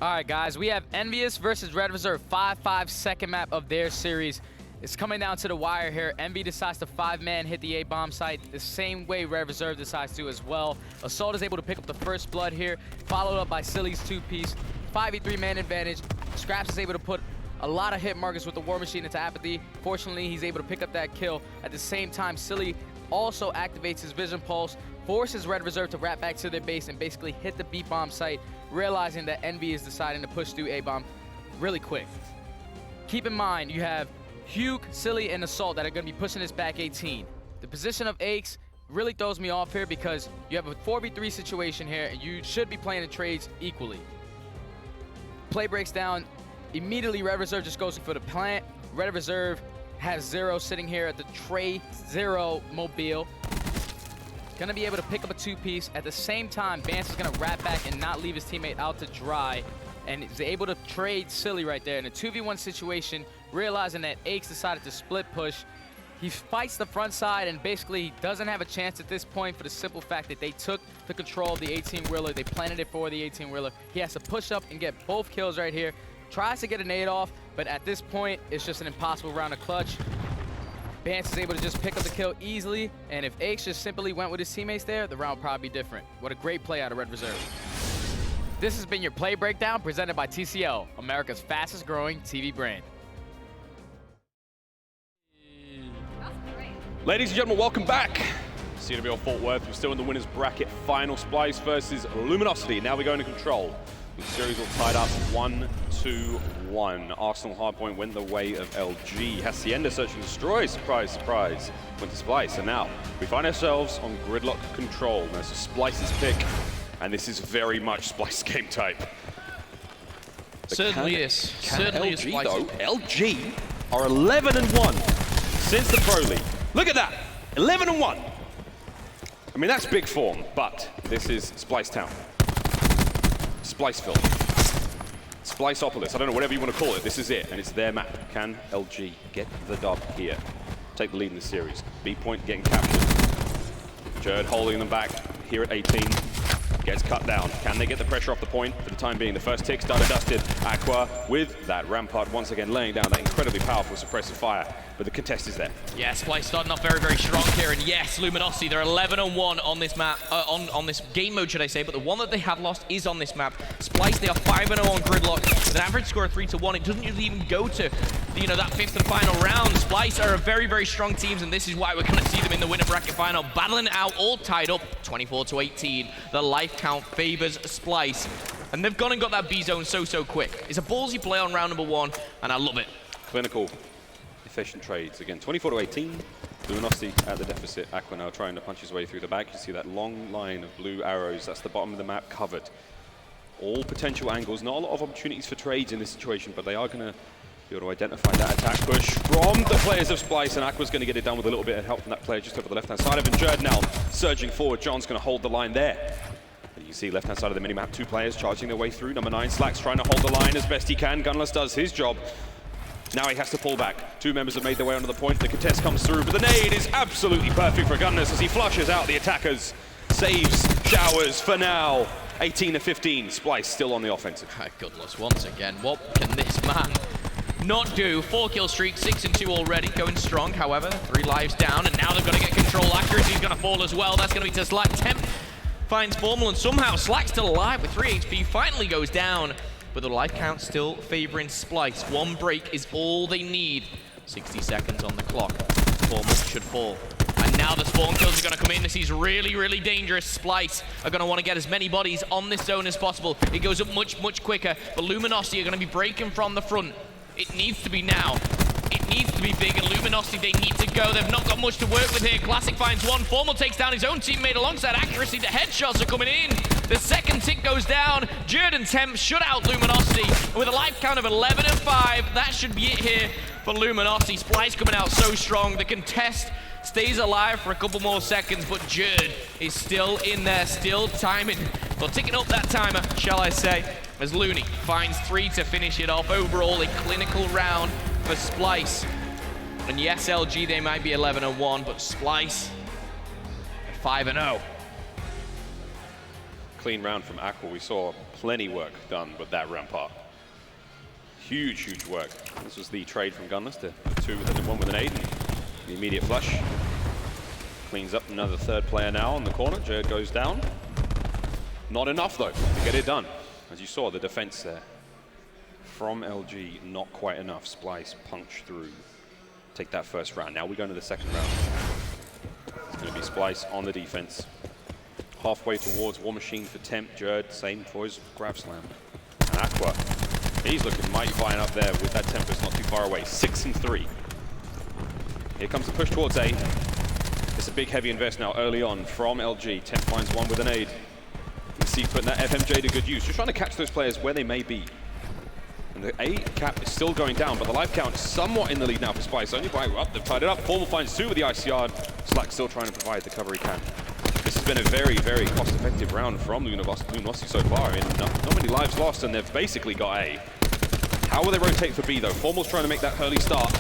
All right, guys, we have Envious versus Red Reserve, 5-5 second map of their series. It's coming down to the wire here. Envy decides to 5-man hit the A-bomb site the same way Red Reserve decides to as well. Assault is able to pick up the first blood here, followed up by Silly's 2-piece. 5v3 man advantage. Scraps is able to put a lot of hit markers with the War Machine into Apathy. Fortunately, he's able to pick up that kill. At the same time, Silly also activates his Vision Pulse, forces Red Reserve to wrap back to their base and basically hit the B-bomb site, realizing that Envy is deciding to push through A-bomb really quick. Keep in mind, you have Hugh, Silly, and Assault that are going to be pushing this back 18. The position of Aches really throws me off here because you have a 4v3 situation here, and you should be playing the trades equally. Play breaks down. Immediately, Red Reserve just goes for the plant. Red Reserve has Zero sitting here at the Trey Zero mobile. Gonna be able to pick up a 2-piece. At the same time, Vance is gonna wrap back and not leave his teammate out to dry. And is able to trade Silly right there in a 2v1 situation, realizing that Aches decided to split push. He fights the front side and basically doesn't have a chance at this point for the simple fact that they took the control of the 18-wheeler. They planted it for the 18-wheeler. He has to push up and get both kills right here. Tries to get a nade off, but at this point, it's just an impossible round of clutch. Vance is able to just pick up the kill easily, and if Aches just simply went with his teammates there, the round would probably be different. What a great play out of Red Reserve. This has been your play breakdown presented by TCL, America's fastest growing TV brand. Ladies and gentlemen, welcome back. CWL Fort Worth, we're still in the winner's bracket. Final Splyce versus Luminosity. Now we go into control. The series all tied up 1-2-1. Arsenal Hardpoint went the way of LG. Hacienda Search and Destroy, surprise, surprise, went to Splyce. And now we find ourselves on Gridlock Control. There's a Splyce's pick, and this is very much Splyce game type. Certainly is. Certainly is LG, Splyce. though, LG are 11-1 since the Pro League. Look at that, 11-1. I mean, that's big form, but this is Splyce Town. Splyceville. Splyceopolis, I don't know, whatever you want to call it, this is it, and it's their map. Can LG get the dub here? Take the lead in the series. B point getting captured. Jerd holding them back here at 18. Gets cut down. Can they get the pressure off the point? For the time being, the first tick's done and dusted. Aqua with that Rampart once again laying down that incredibly powerful suppressive fire. But the contest is there. Yeah, Splyce starting off very, very strong here. And yes, Luminosity, they're 11-1 on this map, on this game mode, should I say. But the one that they have lost is on this map. Splyce, they are 5-0 on Gridlock with an average score of 3-1. It doesn't usually even go to, you know, that fifth and final round. Splyce are a very, very strong team, and this is why we're going to see them in the winner bracket final, battling it out, all tied up, 24-18. The life count favors Splyce, and they've gone and got that B zone so quick. It's a ballsy play on round number 1, and I love it. Clinical, efficient trades. Again, 24-18. Luminosity at the deficit. Aqua now trying to punch his way through the back. You see that long line of blue arrows. That's the bottom of the map covered. All potential angles. Not a lot of opportunities for trades in this situation, but they are going to be able to identify that attack push from the players of Splyce, and Aqua's going to get it done with a little bit of help from that player just over the left-hand side of him. Jerd now surging forward. John's going to hold the line there. You see left-hand side of the minimap, 2 players charging their way through. Number 9, Slack's trying to hold the line as best he can. Gunless does his job. Now he has to pull back. 2 members have made their way onto the point. The contest comes through, but the nade is absolutely perfect for Gunless as he flushes out the attackers. Saves, showers for now. 18-15, Splyce still on the offensive. My goodness, once again, what can this man not do? 4-kill streak, 6-2 already, going strong. However, 3 lives down, and now they've got to get control. Accuracy's going to fall as well. That's going to be to Slack. Temp finds Formal, and somehow Slack's still alive with 3 HP, finally goes down, but the life count still favoring Splyce. 1 break is all they need. 60 seconds on the clock. Formal should fall. And now the spawn kills are going to come in. This is really, really dangerous. Splyce are going to want to get as many bodies on this zone as possible. It goes up much, much quicker, but Luminosity are going to be breaking from the front. It needs to be now. It needs to be big, and Luminosity, they need to go. They've not got much to work with here. Classic finds 1. Formal takes down his own teammate alongside Accuracy. The headshots are coming in. The second tick goes down. Jerd and Temp shut out Luminosity. And with a life count of 11-5, that should be it here for Luminosity. Splyce coming out so strong. The contest stays alive for a couple more seconds, but Jerd is still in there, still timing. Well, ticking up that timer, shall I say, as Looney finds 3 to finish it off. Overall, a clinical round for Splyce. And yes, LG, they might be 11-1, but Splyce at 5-0. Clean round from Aqua. We saw plenty work done with that rampart. Huge, huge work. This was the trade from Gunless to 2 with a 1 with an 8. The immediate flush. Cleans up another third player now on the corner. Jared goes down. Not enough though to get it done. As you saw, the defense there from LG, not quite enough. Splyce punch through. Take that first round. Now we go into the second round. It's going to be Splyce on the defense. Halfway towards War Machine for Temp. Jared, same for his grab slam. And Aqua, he's looking mighty fine up there with that Tempest not too far away. 6-3. Here comes the push towards A. It's a big heavy invest now early on from LG. Temp finds one with an aid. You can see putting that FMJ to good use. Just trying to catch those players where they may be. And the A cap is still going down, but the life count is somewhat in the lead now for Splyce. Only by up, they've tied it up. Formal finds 2 with the ICR. Slack still trying to provide the cover he can. This has been a very, very cost-effective round from Luminosity so far. I mean, not many lives lost, and they've basically got A. How will they rotate for B, though? Formal's trying to make that early start.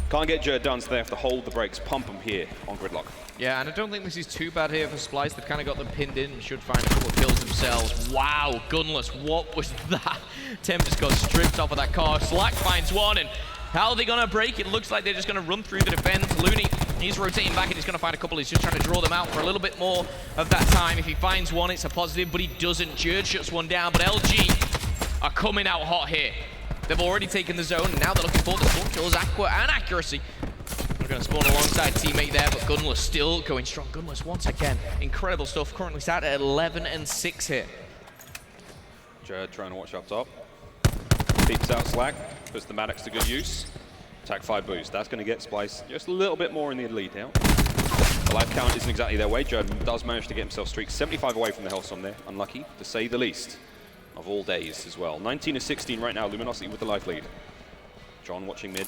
Can't get Jared done, so they have to hold the brakes, pump them here on Gridlock. Yeah, and I don't think this is too bad here for Splyce. They've kind of got them pinned in and should find a couple of kills themselves. Wow, Gunless, what was that? Temp just got stripped off of that car. Slack finds one, and how are they going to break? It looks like they're just going to run through the defense. Looney, he's rotating back and he's going to find a couple. He's just trying to draw them out for a little bit more of that time. If he finds one, it's a positive, but he doesn't. Jared shuts one down, but LG are coming out hot here. They've already taken the zone, and now they're looking for the spawn kills, Aqua and accuracy. They're going to spawn alongside teammate there, but Gunless still going strong. Gunless once again, incredible stuff. Currently sat at 11-6 here. Jared trying to watch up top. Peeps out Slack, puts the Maddox to good use. Attack 5 boost. That's going to get Splyce just a little bit more in the lead now. The life count isn't exactly their way. Jared does manage to get himself streaked 75 away from the Hellstorm there. Unlucky, to say the least. Of all days as well. 19-16 right now, Luminosity with the life lead. John watching mid.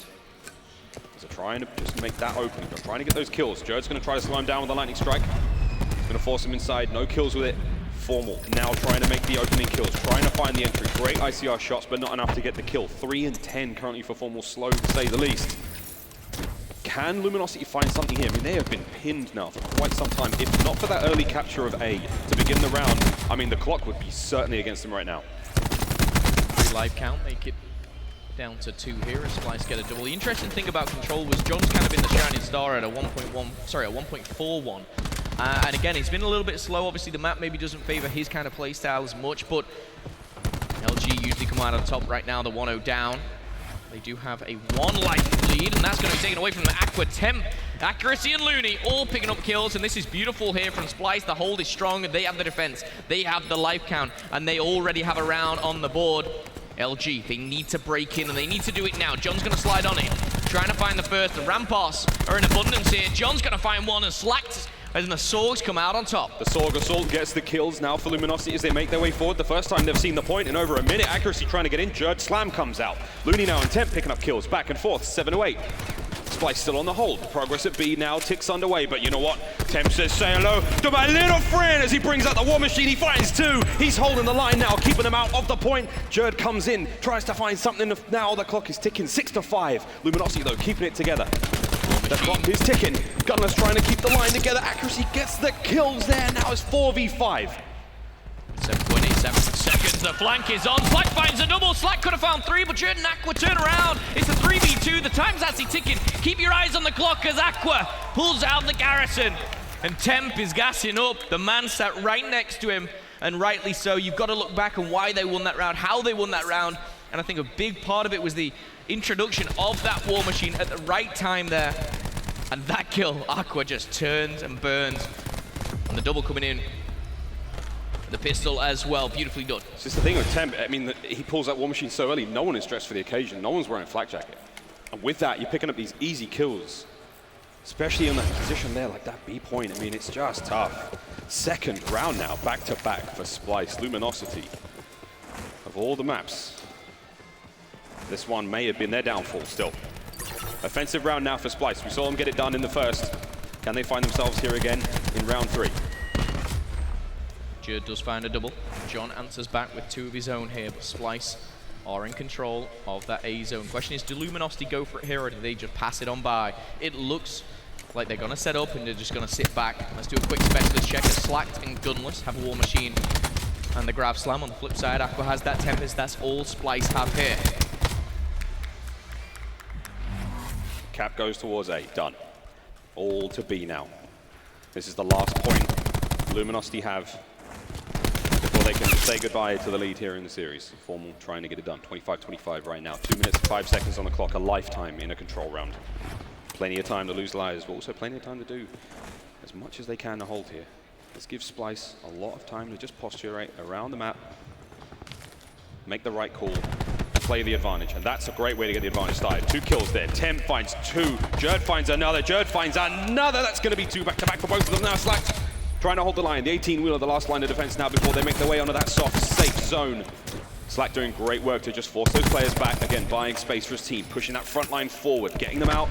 So trying to just make that opening, but trying to get those kills. Jared's going to try to slow him down with a lightning strike. He's going to force him inside, no kills with it. Formal now trying to make the opening kills, trying to find the entry. Great ICR shots, but not enough to get the kill. 3 and 10 currently for Formal, slow to say the least. Can Luminosity find something here? I mean, they have been pinned now for quite some time. If not for that early capture of A to begin the round, I mean, the clock would be certainly against them right now. Life count, make it down to 2 here as Splyce get a double. The interesting thing about Control was John's kind of in the shining star at a 1.41. And again, he's been a little bit slow. Obviously, the map maybe doesn't favor his kind of play style as much, but LG usually come out on top right now, the 1-0 down. They do have a 1 life lead, and that's going to be taken away from the Aqua. Temp, Accuracy, and Looney all picking up kills, and this is beautiful here from Splyce. The hold is strong, they have the defense, they have the life count, and they already have a round on the board. LG, they need to break in, and they need to do it now. John's going to slide on in, trying to find the first. The ramparts are in abundance here. John's going to find one, and Slacked and the Sorgs come out on top. The Sorg Assault gets the kills now for Luminosity as they make their way forward. The first time they've seen the point in over a minute. Accuracy trying to get in. Jared Slam comes out. Looney now and Temp picking up kills. Back and forth, 7-8. Splyce still on the hold. Progress at B now ticks underway, but you know what? Temp says say hello to my little friend as he brings out the War Machine. He finds 2. He's holding the line now, keeping them out of the point. Jared comes in, tries to find something. Now the clock is ticking, 6-5. Luminosity though, keeping it together. The clock is ticking. Gunner's trying to keep the line together. Accuracy gets the kills there. Now it's 4v5. 7.87 seconds. The flank is on. Slack finds a double. Slack could have found 3, but Jared and Aqua turn around. It's a 3v2. The time's actually ticking. Keep your eyes on the clock as Aqua pulls out the Garrison. And Temp is gassing up. The man sat right next to him, and rightly so. You've got to look back on why they won that round, how they won that round. And I think a big part of it was the introduction of that War Machine at the right time there. And that kill, Aqua just turns and burns. And the double coming in. The pistol as well, beautifully done. It's just the thing with Temp, I mean, he pulls that War Machine so early, no one is dressed for the occasion. No one's wearing a flak jacket. And with that, you're picking up these easy kills. Especially in that position there, like that B point. I mean, it's just tough. Second round now, back-to-back for Splyce. Luminosity. Of all the maps, this one may have been their downfall still. Offensive round now for Splyce. We saw them get it done in the first. Can they find themselves here again in round 3? Jared does find a double. John answers back with 2 of his own here, but Splyce are in control of that A zone. Question is, do Luminosity go for it here, or do they just pass it on by? It looks like they're gonna set up and they're just gonna sit back. Let's do a quick specialist check. As Slacked and Gunless have a War Machine and the Grav Slam. On the flip side, Aqua has that Tempest. That's all Splyce have here. Cap goes towards A, done. All to B now. This is the last point Luminosity have before they can say goodbye to the lead here in the series. Formal trying to get it done. 25-25 right now. 2 minutes, 5 seconds on the clock, a lifetime in a control round. Plenty of time to lose lives, but also plenty of time to do as much as they can to hold here. This gives Splyce a lot of time to just posturate around the map, make the right call, play the advantage, and that's a great way to get the advantage started. 2 kills there. Temp finds 2. Jerd finds another. Jerd finds another. That's going to be 2 back-to-back for both of them now. Slacked trying to hold the line. The 18-wheeler, the last line of defense now before they make their way onto that soft, safe zone. Slack doing great work to just force those players back. Again, buying space for his team, pushing that front line forward, getting them out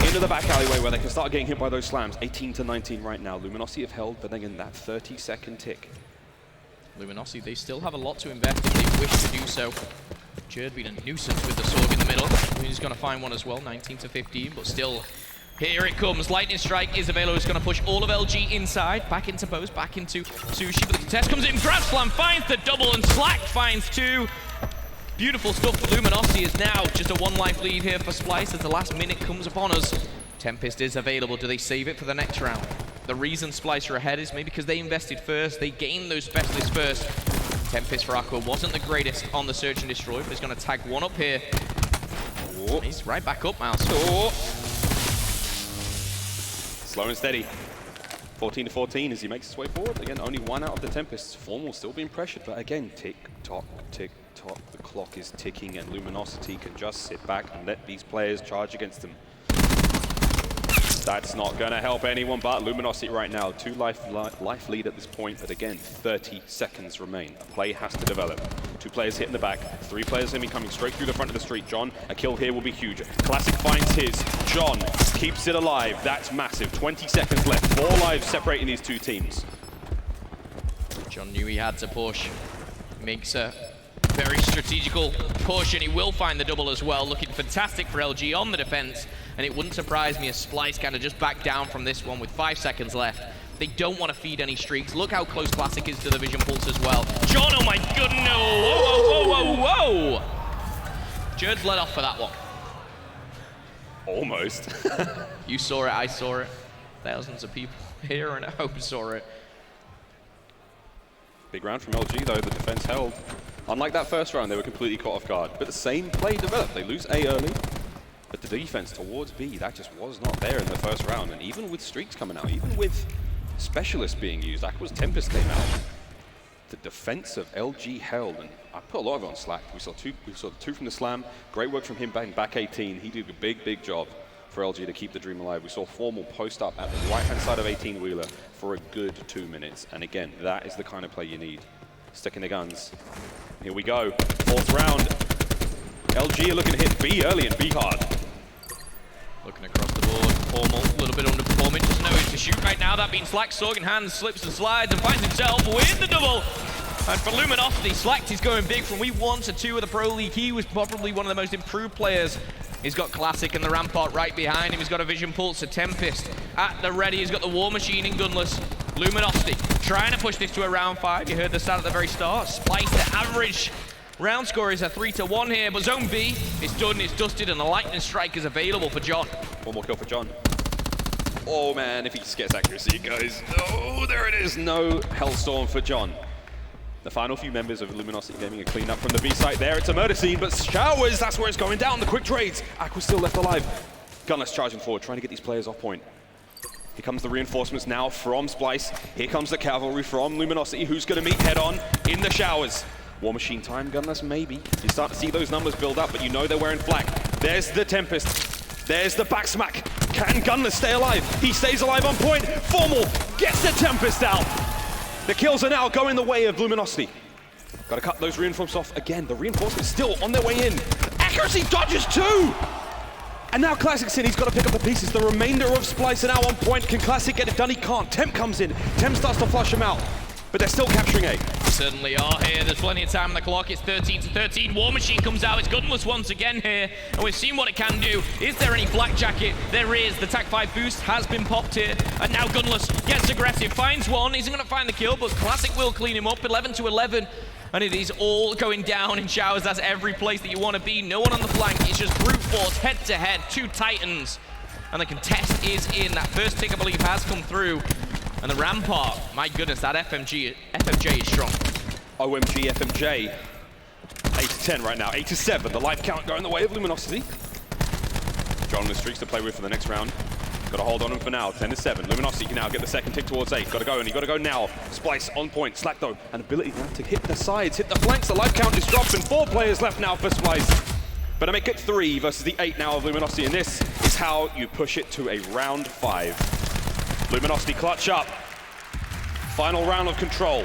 into the back alleyway where they can start getting hit by those slams. 18-19 right now. Luminosity have held, but again, that 30-second tick. Luminosity, they still have a lot to invest if they wish to do so. Jerd being a nuisance with the Sorg in the middle. He's going to find one as well, 19-15, but still, here it comes. Lightning Strike is available. It's going to push all of LG inside, back into Bose, back into Sushi, but the contest comes in. Grav Slam finds the double, and Slack finds 2. Beautiful stuff for Luminosity. Is now just a 1-life lead here for Splyce as the last minute comes upon us. Tempest is available. Do they save it for the next round? The reason Splyce are ahead is maybe because they invested first. They gained those specialists first. Tempest for Aqua wasn't the greatest on the Search and Destroy, but he's going to tag one up here. Oh. He's right back up, Mouse. Oh. Slow and steady. 14-14 as he makes his way forward. Again, only 1 out of the Tempests. Formal still being pressured, but again, tick-tock, tick-tock. The clock is ticking, and Luminosity can just sit back and let these players charge against them. That's not going to help anyone but Luminosity right now. 2 life lead at this point, but again, 30 seconds remain. A play has to develop. 2 players hit in the back, 3 players going to be coming straight through the front of the street. John, a kill here will be huge. Classic finds his. John keeps it alive. That's massive. 20 seconds left. 4 lives separating these 2 teams. John knew he had to push. Makes a very strategical push, and he will find the double as well. Looking fantastic for LG on the defense, and it wouldn't surprise me if Splyce kind of just backed down from this one with 5 seconds left. They don't want to feed any streaks. Look how close Classic is to the Vision Pulse as well. John, oh my goodness! Whoa, whoa, whoa, whoa! Jerd's let off for that one. Almost. You saw it, I saw it. Thousands of people here and at home saw it. Big round from LG though, the defense held. Unlike that first round, they were completely caught off guard. But the same play developed. They lose A early, but the defense towards B, that just was not there in the first round. And even with streaks coming out, even with specialists being used, Aqua's Tempest came out. The defense of LG held, and I put a lot of it on Slack. We saw two from the slam. Great work from him back 18. He did a big job for LG to keep the dream alive. We saw Formal post up at the right-hand side of 18-wheeler for a good 2 minutes. And again, that is the kind of play you need. Sticking the guns. Here we go. 4th round. LG are looking to hit B early and B hard. Looking across the board, Formal, a little bit underperforming, doesn't know who to shoot right now. That being Slack, Sorg in hand, slips and slides and finds himself with the double. And for Luminosity, Slack is going big from week 1 to 2 of the Pro League. He was probably one of the most improved players. He's got Classic and the Rampart right behind him. He's got a Vision Pulse, a Tempest at the ready. He's got the War Machine in Gunless. Luminosity trying to push this to a round 5. You heard the stat at the very start. Splyce, the average round score is a 3-1 here, but Zone B is done, it's dusted, and the Lightning Strike is available for John. 1 more kill for John. Oh man, if he just gets accuracy, guys. Oh, there it is. No Hellstorm for John. The final few members of Luminosity Gaming are cleaned up from the B site there. It's a murder scene, but Showers, that's where it's going down. The quick trades. Aqua's still left alive. Gunless charging forward, trying to get these players off point. Here comes the reinforcements now from Splyce. Here comes the cavalry from Luminosity, who's going to meet head-on in the Showers. War Machine time, Gunless maybe. You start to see those numbers build up, but you know they're wearing flak. There's the Tempest. There's the back smack. Can Gunless stay alive? He stays alive on point. Formal gets the Tempest out. The kills are now going the way of Luminosity. Got to cut those reinforcements off again. The reinforcements still on their way in. Accuracy dodges 2! And now Classic City's got to pick up the pieces. The remainder of Splyce are now on point. Can Classic get it done? He can't. Temp comes in. Temp starts to flush him out. but they're still capturing A. Certainly are here. There's plenty of time on the clock. It's 13-13. War Machine comes out. It's gunless once again here, and we've seen what it can do. Is there any flak jacket? There is. The TAC 5 boost has been popped here, and now Gunless gets aggressive, finds one. Isn't going to find the kill, but Classic will clean him up. 11-11. And it is all going down in showers. That's every place that you want to be. No one on the flank. It's just brute force, head-to-head, 2 Titans. And the contest is in. That first tick, I believe, has come through. And the Rampart, my goodness, that FMJ is strong. OMG FMJ. 8-10 right now, 8-7. The life count going the way of Luminosity. John with streaks to play with for the next round. Got to hold on him for now, 10-7. Luminosity can now get the second tick towards 8. Got to go, and you got to go now. Splyce on point. Slack though, an ability now to hit the sides, hit the flanks. The life count is dropped, and 4 players left now for Splyce. But I make it 3 versus the 8 now of Luminosity, and this is how you push it to a round 5. Luminosity clutch up. Final round of control.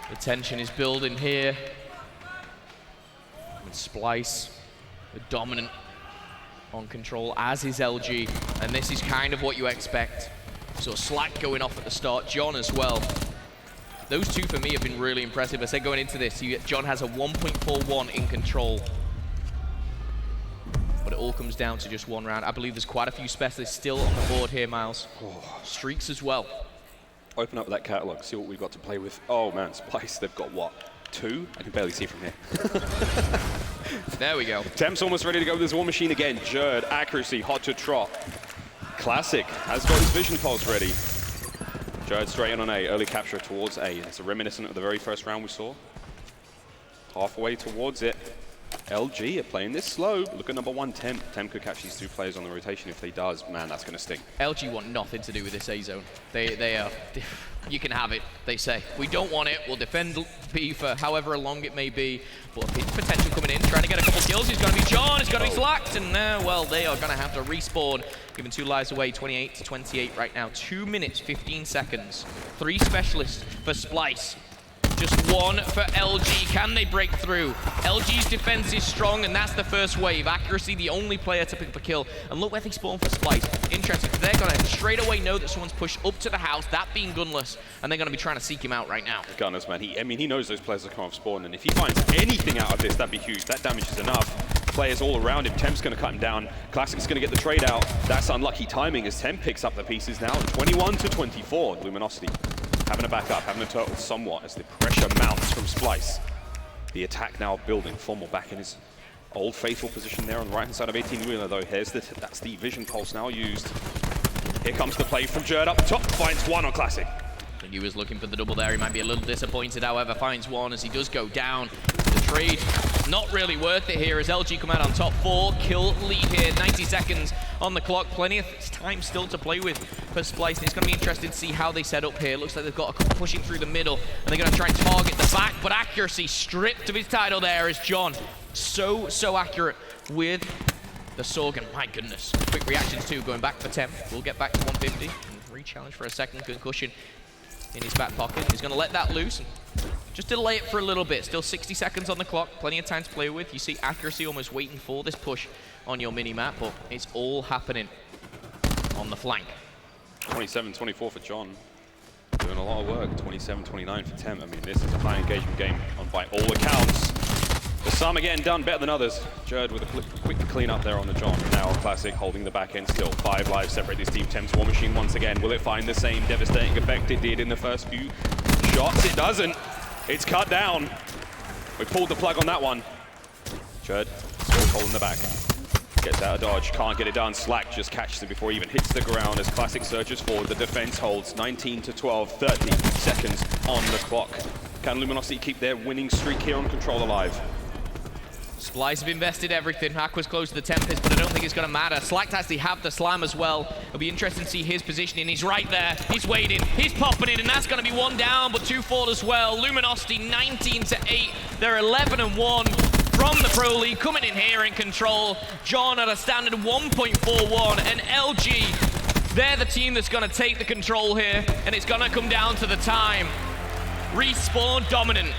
The tension is building here. And Splyce, the dominant on control, as is LG. And this is kind of what you expect. So Slack going off at the start, John as well. Those 2 for me have been really impressive. I said going into this, John has a 1.41 in control. But it all comes down to just 1 round. I believe there's quite a few specialists still on the board here, Miles. Streaks as well. Open up that catalog, see what we've got to play with. Oh man, Splyce, they've got what? 2? I can barely see from here. There we go. Temp's almost ready to go with this War Machine again. Jerd, accuracy, hot to trot. Classic has got his vision pulse ready. Jerd straight in on A, early capture towards A. It's a reminiscent of the very first round we saw. Halfway towards it. LG are playing this slow. Look at number 1, Temp. Temp could catch these 2 players on the rotation. If he does, man, that's going to sting. LG want nothing to do with this A zone. They are, you can have it, they say. We don't want it. We'll defend B for however long it may be. But a pinch potential coming in, trying to get a couple kills. It's going to be John. It's going to be Slacked. And well, they are going to have to respawn. Giving 2 lives away, 28-28 right now. 2 minutes, 15 seconds. 3 specialists for Splyce. Just 1 for LG. Can they break through? LG's defense is strong, and that's the first wave. Accuracy, the only player to pick up a kill. And look where they spawn for Splyce. Interesting. They're going to straight away know that someone's pushed up to the house, that being Gunless, and they're going to be trying to seek him out right now. Gunners, man. He knows those players are coming off spawn, and if he finds anything out of this, that'd be huge. That damage is enough. Players all around him. Temp's going to cut him down. Classic's going to get the trade out. That's unlucky timing as Temp picks up the pieces now. 21-24. Luminosity having a back up, having a turtle somewhat as the pressure mounts from Splyce. The attack now building. Formal back in his old faithful position there on the right-hand side of 18-wheeler, though. That's the vision pulse now used. Here comes the play from Jerd up top. Finds 1 on Classic. I think he was looking for the double there. He might be a little disappointed, however, finds 1 as he does go down. The trade, not really worth it here as LG come out on top. 4 kill lead here, 90 seconds on the clock. Plenty of time still to play with for Splyce. And it's going to be interesting to see how they set up here. Looks like they've got a couple pushing through the middle, and they're going to try and target the back, but accuracy stripped of his title there is John. So accurate with the Sorgan. My goodness. Quick reactions too, going back for Temp. We'll get back to 150 and re-challenge for a second concussion in his back pocket. He's going to let that loose and just delay it for a little bit. Still 60 seconds on the clock, plenty of time to play with. You see accuracy almost waiting for this push on your mini-map, but it's all happening on the flank. 27-24 for John. Doing a lot of work. 27-29 for Temp. I mean, this is a high engagement game on by all accounts. But some are getting done better than others. Jerd with a quick clean up there on the John. Now Classic holding the back end still. 5 lives separate this team. Temp's War Machine once again. Will it find the same devastating effect it did in the first few shots? It doesn't. It's cut down. We pulled the plug on that one. Jerd still holding the back. Gets out of dodge. Can't get it done. Slack just catches it before he even hits the ground as Classic surges forward. The defense holds 19-12. 30 seconds on the clock. Can Luminosity keep their winning streak here on control alive? Splyce have invested everything. Aqua's close to the Tempest, but I don't think it's going to matter. Slack actually have the slam as well. It'll be interesting to see his positioning. He's right there. He's waiting. He's popping it, and that's going to be 1 down, but 2 fall as well. Luminosity 19-8. They're 11-1 from the Pro League, coming in here in control. John at a standard 1.41, and LG, they're the team that's going to take the control here, and it's going to come down to the time. Respawn dominant.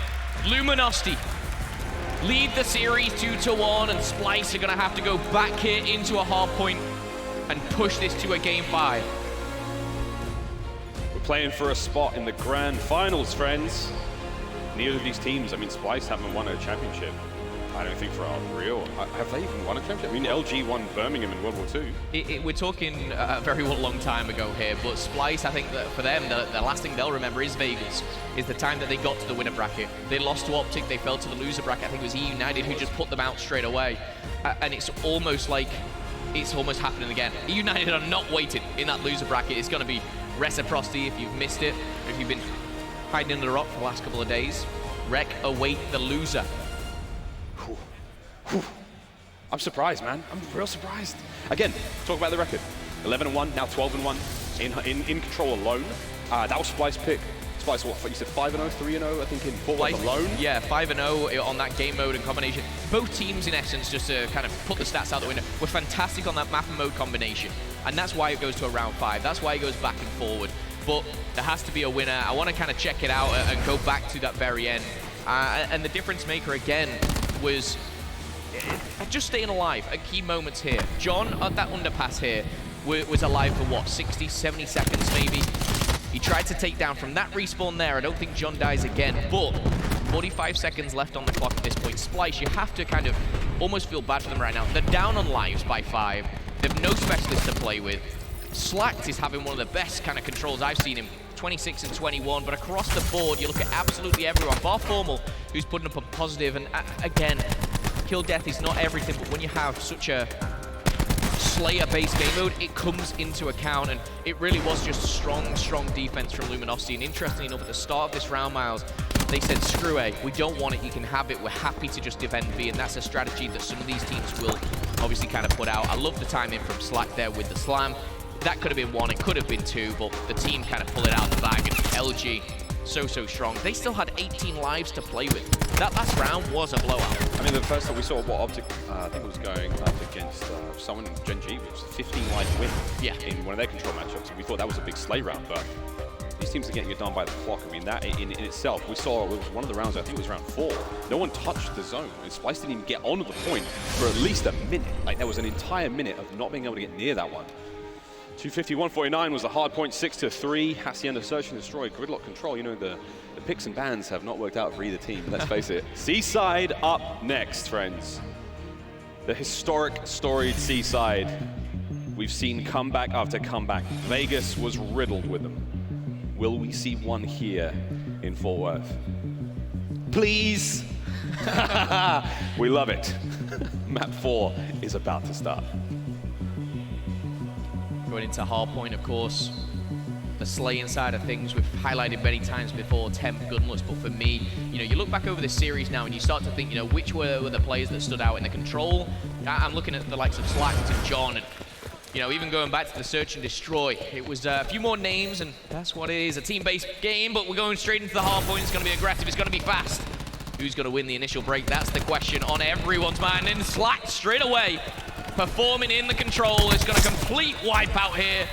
Luminosity lead the series 2-1, and Splyce are going to have to go back here into a hard point and push this to a game 5. playing for a spot in the grand finals, friends. Neither of these teams, I mean, Splyce haven't won a championship. I don't think for real. Have they even won a championship? I mean, LG won Birmingham in World War II. We're talking a very long time ago here, but Splyce, I think that for them, the last thing they'll remember is Vegas, is the time that they got to the winner bracket. They lost to Optic, they fell to the loser bracket. I think it was E-United who just put them out straight away. And it's almost like it's almost happening again. E-United are not waiting in that loser bracket. It's going to be reciprocity if you've missed it, or if you've been hiding under the rock for the last couple of days. Rec await the loser. I'm surprised, man. I'm real surprised. Again, talk about the record. 11-1, now 12-1 in control alone. That was Splyce pick. Splyce, what, you said 5-0, 3-0, I think in Fort Worth alone? Yeah, 5-0 on that game mode and combination. Both teams, in essence, just to kind of put the stats out the window, were fantastic on that map and mode combination. And that's why it goes to a round 5. That's why it goes back and forward. But there has to be a winner. I want to kind of check it out and go back to that very end. And the difference maker, again, was just staying alive at key moments here. John, at that underpass here, was alive for what, 60, 70 seconds maybe? He tried to take down from that respawn there. I don't think John dies again, but 45 seconds left on the clock at this point. Splyce, you have to kind of almost feel bad for them right now. They're down on lives by 5. They have no specialists to play with. Slacked is having one of the best kind of controls I've seen him. 26 and 21, but across the board, you look at absolutely everyone, bar Formal, who's putting up a positive, and again, kill death is not everything, but when you have such a Slayer-based game mode, it comes into account, and it really was just strong defense from Luminosity. And interestingly enough, at the start of this round, Miles, they said, screw A, we don't want it, you can have it, we're happy to just defend B, and that's a strategy that some of these teams will obviously kind of put out. I love the timing from Slack there with the slam. That could have been 1, it could have been 2, but the team kind of pulled it out of the bag, and LG, so strong. They still had 18 lives to play with. That last round was a blowout. I mean, the first time we saw what Optic, I think it was going up against someone in Gen G, which was a 15-life win in one of their control matchups. And we thought that was a big slay round, but these teams are getting it done by the clock. I mean, that in itself, we saw it was one of the rounds, I think it was round 4. No one touched the zone, and Splyce didn't even get onto the point for at least a minute. Like, there was an entire minute of not being able to get near that one. 250-149 was the hard point, 6-3. Hacienda search and destroy, gridlock control. You know, the picks and bans have not worked out for either team, let's face it. Seaside up next, friends. The historic, storied Seaside. We've seen comeback after comeback. Vegas was riddled with them. Will we see one here in Fort Worth? Please. We love it. Map 4 is about to start. Going into hardpoint, of course, the slaying side of things we've highlighted many times before, Temp, Gunless, but for me, you know, you look back over this series now and you start to think, you know, which were the players that stood out in the control. I'm looking at the likes of Slacked and John, and, you know, even going back to the search and destroy, it was a few more names, and that's what it is, a team-based game, but we're going straight into the hardpoint. It's going to be aggressive, it's going to be fast. Who's going to win the initial break? That's the question on everyone's mind, and Slacked straight away, performing in the control. It's going to complete wipeout here.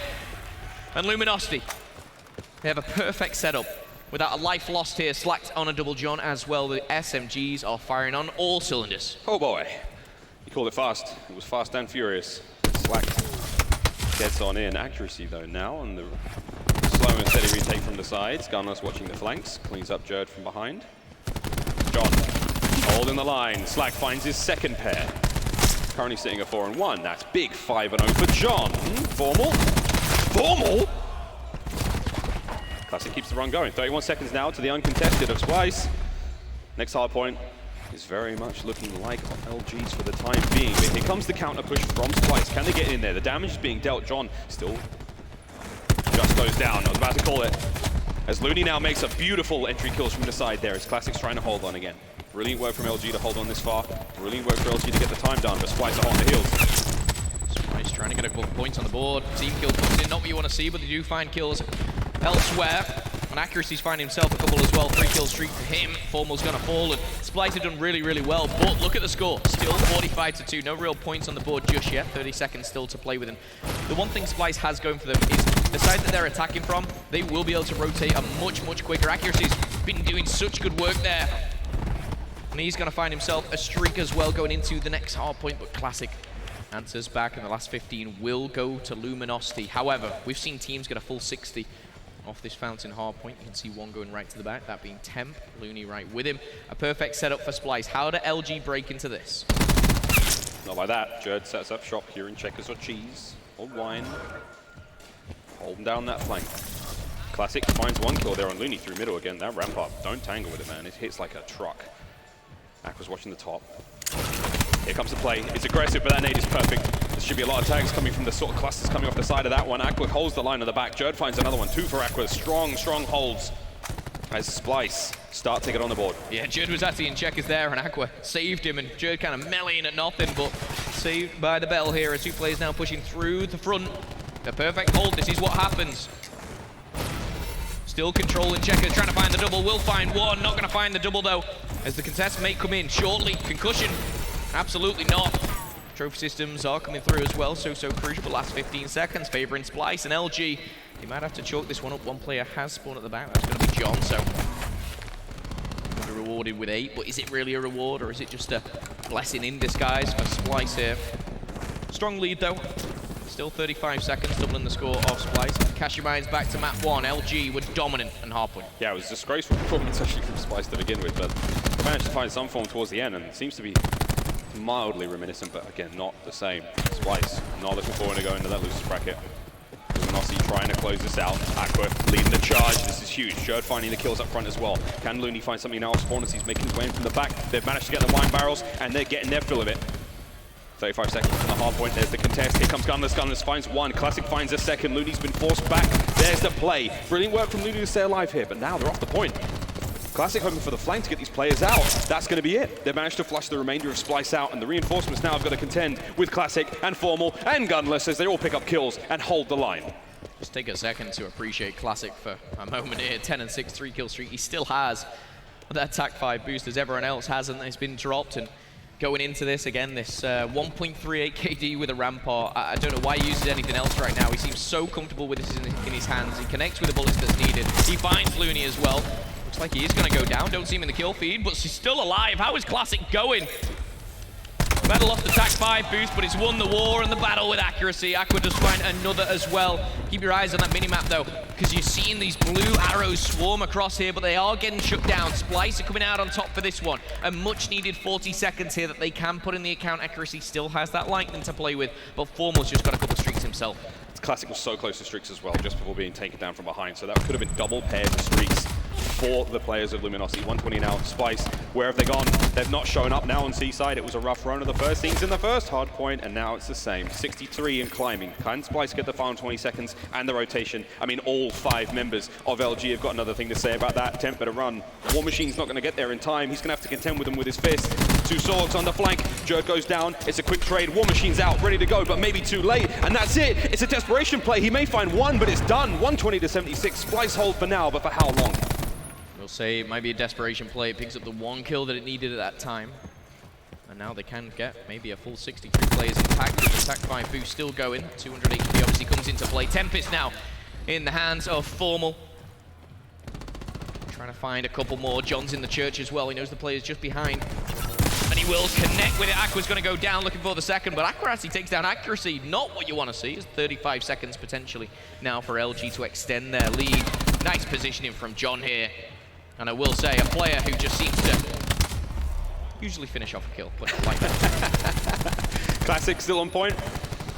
And Luminosity, they have a perfect setup. Without a life lost here, Slacked on a double John as well. The SMGs are firing on all cylinders. Oh boy, you called it fast. It was fast and furious. Slacked gets on in. Accuracy though now on the slow and steady retake from the sides. Gunless watching the flanks, cleans up Jerd from behind. John holding the line. Slack finds his second pair. Currently sitting at 4-1. That's big 5-0 for John. Formal. Classic keeps the run going. 31 seconds now to the uncontested of Splyce. Next hard point is very much looking like LG's for the time being. But here comes the counter push from Splyce. Can they get in there? The damage is being dealt. John still just goes down. I was about to call it. As Looney now makes a beautiful entry kills from the side there. As Classic's trying to hold on again. Brilliant work from LG to hold on this far. Brilliant work for LG to get the time done, but Splyce are on the heels. Splyce trying to get a couple points on the board. Team kill comes in, not what you want to see, but they do find kills elsewhere. And Accuracy's finding himself a couple as well. 3-kill streak for him. Formal's going to fall, and Splyce have done really well. But look at the score. Still 45-2. No real points on the board just yet. 30 seconds still to play with. And the one thing Splyce has going for them is the side that they're attacking from, they will be able to rotate a much quicker. Accuracy's been doing such good work there. And he's going to find himself a streak as well going into the next hard point, but Classic answers back, and the last 15 will go to Luminosity. However, we've seen teams get a full 60 off this fountain hard point. You can see one going right to the back, that being Temp, Looney right with him. A perfect setup for Splyce. How do LG break into this? Not like that. Jerd sets up shop here in checkers or cheese or wine. Holding down that flank. Classic finds one kill there on Looney through middle again. That rampart, don't tangle with it, man. It hits like a truck. Aqua's watching the top. Here comes the play. It's aggressive, but that nade is perfect. There should be a lot of tags coming from the sort of clusters coming off the side of that one. Aqua holds the line on the back. Jerd finds another one. 2 for Aqua. Strong, strong holds as Splyce start to get on the board. Yeah, Jerd was actually in checkers there, and Aqua saved him, and Jerd kind of meleeing at nothing, but saved by the bell here as 2 players now pushing through the front. The perfect hold. This is what happens. Still controlling checkers, trying to find the double. Will find one. Not going to find the double, though, as the contest may come in shortly. Concussion. Absolutely not. Trophy systems are coming through as well, so crucial. The last 15 seconds favoring Splyce and LG. They might have to chalk this one up. One player has spawned at the back. That's going to be John, so going to be rewarded with 8. But is it really a reward, or is it just a blessing in disguise for Splyce here? Strong lead, though. Still 35 seconds, doubling the score of Splyce. Cash your minds back to map 1. LG were dominant and hardpoint. Yeah, it was a disgraceful performance actually from Splyce to begin with, but managed to find some form towards the end, and it seems to be mildly reminiscent, but again, not the same. Splyce not looking forward to going to that losers bracket. Luminosity trying to close this out. Aqua leading the charge. This is huge. Jerd finding the kills up front as well. Can Looney find something now? Spawn as he's making his way in from the back. They've managed to get the wine barrels, and they're getting their fill of it. 35 seconds from the hard point. There's the contest. Here comes Gunless. Gunless finds one. Classic finds a second. Looney's been forced back. There's the play. Brilliant work from Looney to stay alive here, but now they're off the point. Classic hoping for the flank to get these players out. That's going to be it. They've managed to flush the remainder of Splyce out, and the reinforcements now have got to contend with Classic and Formal and Gunless as they all pick up kills and hold the line. Just take a second to appreciate Classic for a moment here. 10 and 6, 3-kill streak. He still has that attack 5 boost as everyone else hasn't. It's been dropped, and going into this again, this 1.38 KD with a rampart. I don't know why he uses anything else right now. He seems so comfortable with this in his hands. He connects with the bullets that's needed. He finds Looney as well. Looks like he is going to go down. Don't see him in the kill feed, but he's still alive. How is Classic going? Medal off the attack 5 boost, but it's won the war and the battle with accuracy. Aqua does find another as well. Keep your eyes on that minimap though, because you're seeing these blue arrows swarm across here, but they are getting shut down. Splyce are coming out on top for this one. A much needed 40 seconds here that they can put in the account. Accuracy still has that lightning to play with, but Formal's just got a couple of streaks himself. Classic was so close to streaks as well, just before being taken down from behind, so that could have been double pairs of streaks for the players of Luminosity. 120 now. Splyce, where have they gone? They've not shown up now on Seaside. It was a rough run of the first things in the first hard point, and now it's the same. 63 and climbing. Can Splyce get the final 20 seconds and the rotation? I mean, all 5 members of LG have got another thing to say about that. Temp better run. War Machine's not going to get there in time. He's going to have to contend with them with his fist. 2 swords on the flank. Jerd goes down. It's a quick trade. War Machine's out, ready to go, but maybe too late. And that's it. It's a desperation play. He may find one, but it's done. 120 to 76. Splyce hold for now, but for how long? We'll say it might be a desperation play. It picks up the 1 kill that it needed at that time. And now they can get maybe a full 63 players intact with the attack 5 boost still going. 200 HP obviously comes into play. Tempest now in the hands of Formal. Trying to find a couple more. John's in the church as well. He knows the player's just behind. And he will connect with it. Aqua's going to go down looking for the second, but Aqua actually takes down accuracy. Not what you want to see. It's 35 seconds potentially now for LG to extend their lead. Nice positioning from John here. And I will say, a player who just seems to usually finish off a kill, but like that. Classic still on point.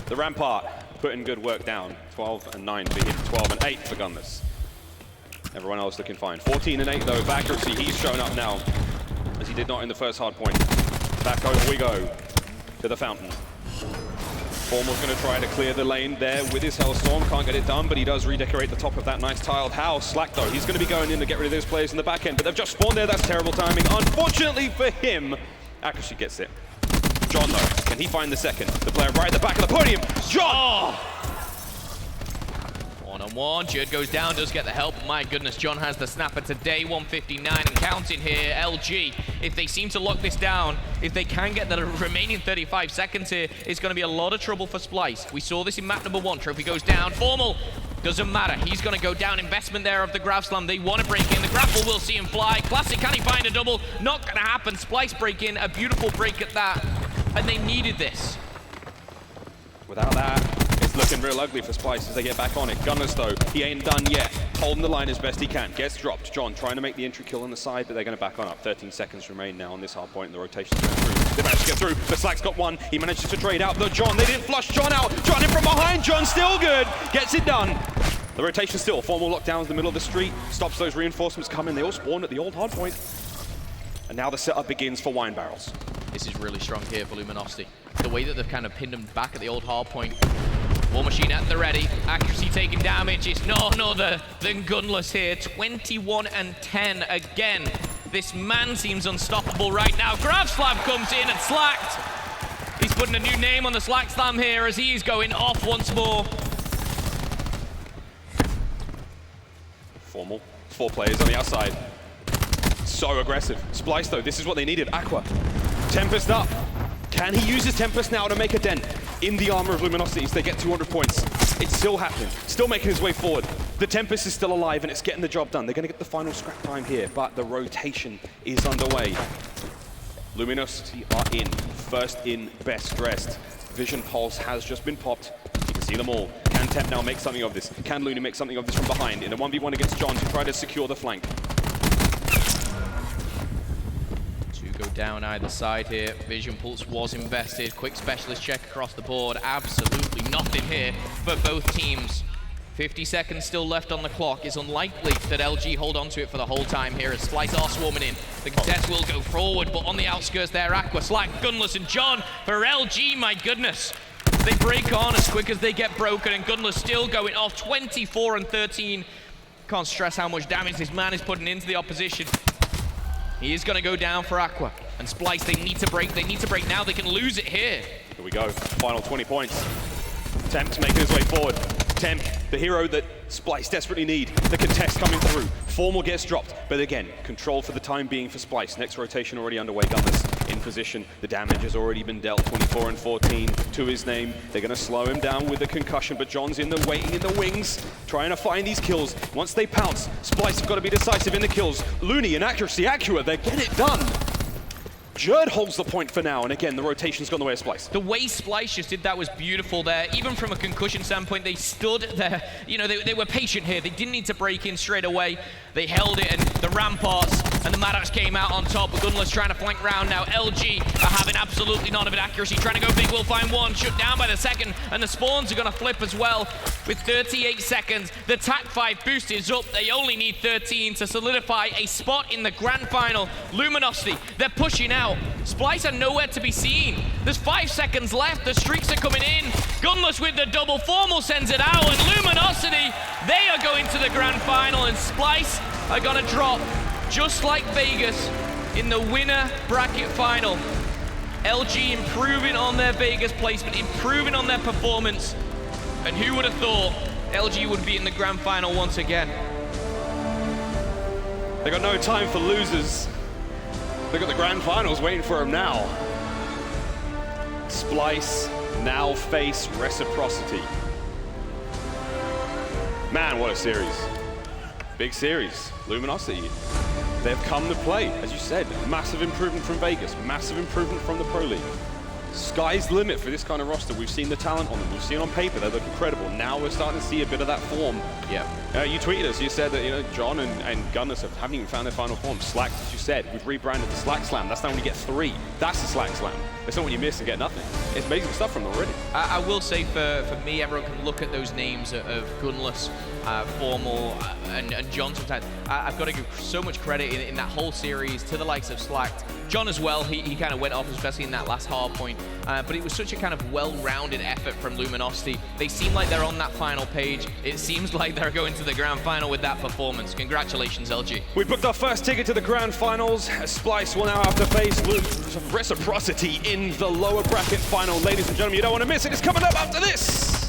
The Rampart putting good work down. 12 and 9 for him, 12 and 8 for Gunless. Everyone else looking fine. 14 and 8 though, for accuracy. He's shown up now, as he did not in the first hard point. Back over we go to the fountain. Formal's going to try to clear the lane there with his Hellstorm. Can't get it done, but he does redecorate the top of that nice tiled house. Slack, though, he's going to be going in to get rid of those players in the back end, but they've just spawned there. That's terrible timing. Unfortunately for him, Accuracy gets it. John, though, can he find the second? The player right at the back of the podium. John! One-on-one, Jerd goes down, does get the help. My goodness, John has the snapper today, 159 and counting here. LG, if they seem to lock this down, if they can get the remaining 35 seconds here, it's going to be a lot of trouble for Splyce. We saw this in map number 1. Trophy goes down. Formal, doesn't matter. He's going to go down. Investment there of the Grav Slam. They want to break in. The grapple will see him fly. Classic, can he find a double? Not going to happen. Splyce break in. A beautiful break at that. And they needed this. Without that, it's looking real ugly for Splyce as they get back on it. Gunners though, he ain't done yet. Holding the line as best he can. Gets dropped. John trying to make the entry kill on the side, but they're going to back on up. 13 seconds remain now on this hard point, and the rotation's going through. They managed to get through, but Slack's got one. He manages to trade out the John. They didn't flush John out. John in from behind. John still good. Gets it done. The rotation still. Formal lockdowns in the middle of the street. Stops those reinforcements coming. They all spawn at the old hard point. And now the setup begins for wine barrels. This is really strong here for Luminosity. The way that they've kind of pinned them back at the old hard point. War Machine at the ready. Accuracy taking damage. It's none other than Gunless here. 21 and 10 again. This man seems unstoppable right now. Grav Slab comes in and Slacked. He's putting a new name on the Slack Slam here as he's going off once more. Formal. 4 players on the outside. So aggressive. Splyce though, this is what they needed. Aqua. Tempest up. Can he use his Tempest now to make a dent in the armor of Luminosity as they get 200 points? It's still happening. Still making his way forward. The Tempest is still alive and it's getting the job done. They're going to get the final scrap time here, but the rotation is underway. Luminosity are in. First in, best dressed. Vision Pulse has just been popped. You can see them all. Can Temp now make something of this? Can Looney make something of this from behind? In a 1v1 against John to try to secure the flank. Go down either side here. Vision Pulse was invested. Quick specialist check across the board. Absolutely nothing here for both teams. 50 seconds still left on the clock. It's unlikely that LG hold on to it for the whole time here as Splyce are swarming in. The contest will go forward, but on the outskirts there, Aqua, Slack, Gunless, and John for LG, my goodness. They break on as quick as they get broken, and Gunless still going off 24 and 13. Can't stress how much damage this man is putting into the opposition. He is going to go down for Aqua. And Splyce, they need to break. They need to break now. They can lose it here. Here we go. Final 20 points. Temp's making his way forward. Temp, the hero that Splyce desperately need. The contest coming through. Formal gets dropped. But again, control for the time being for Splyce. Next rotation already underway. Gunners in position. The damage has already been dealt. 24 and 14 to his name. They're going to slow him down with the concussion. But John's in the waiting in the wings. Trying to find these kills. Once they pounce, Splyce have got to be decisive in the kills. Looney and Accuracy, Accurate, they get it done. Jerd holds the point for now, and again, the rotation's gone the way of Splyce. The way Splyce just did that was beautiful there. Even from a concussion standpoint, they stood there. You know, they were patient here. They didn't need to break in straight away. They held it, and the ramparts and the Maddox came out on top. Gunless trying to flank round now. LG are having absolutely none of it. Accuracy trying to go big, will find one. Shut down by the second, and the spawns are going to flip as well. With 38 seconds, the TAC 5 boost is up. They only need 13 to solidify a spot in the grand final. Luminosity, they're pushing out. Splyce are nowhere to be seen. There's 5 seconds left. The streaks are coming in. Gunless with the double. Formal sends it out, and Luminosity, they are going to the grand final, and Splyce are going to drop just like Vegas in the winner bracket final. LG improving on their Vegas placement, improving on their performance, and who would have thought LG would be in the grand final once again? They got no time for losers. They got the grand finals waiting for them now. Splyce now face Reciprocity. Man, what a series. Big series. Luminosity. They've come to play, as you said. Massive improvement from Vegas, massive improvement from the Pro League. Sky's the limit for this kind of roster. We've seen the talent on them. We've seen on paper they look incredible. Now we're starting to see a bit of that form. Yeah. You tweeted us. You said that John and Gunners haven't even found their final form. Slack, as you said, we've rebranded the Slack Slam. That's not when you get 3. That's the Slack Slam. It's not when you miss and get nothing. It's amazing stuff from them already. I will say for me, everyone can look at those names of Gunless, Formal, and John sometimes. I've got to give so much credit in that whole series to the likes of Slacked. John as well, he kind of went off, especially in that last hard point. But it was such a kind of well-rounded effort from Luminosity. They seem like they're on that final page. It seems like they're going to the grand final with that performance. Congratulations, LG. We booked our first ticket to the grand finals. Splyce will now have to face Reciprocity in the lower bracket final. Ladies and gentlemen, you don't want to miss it. It's coming up after this.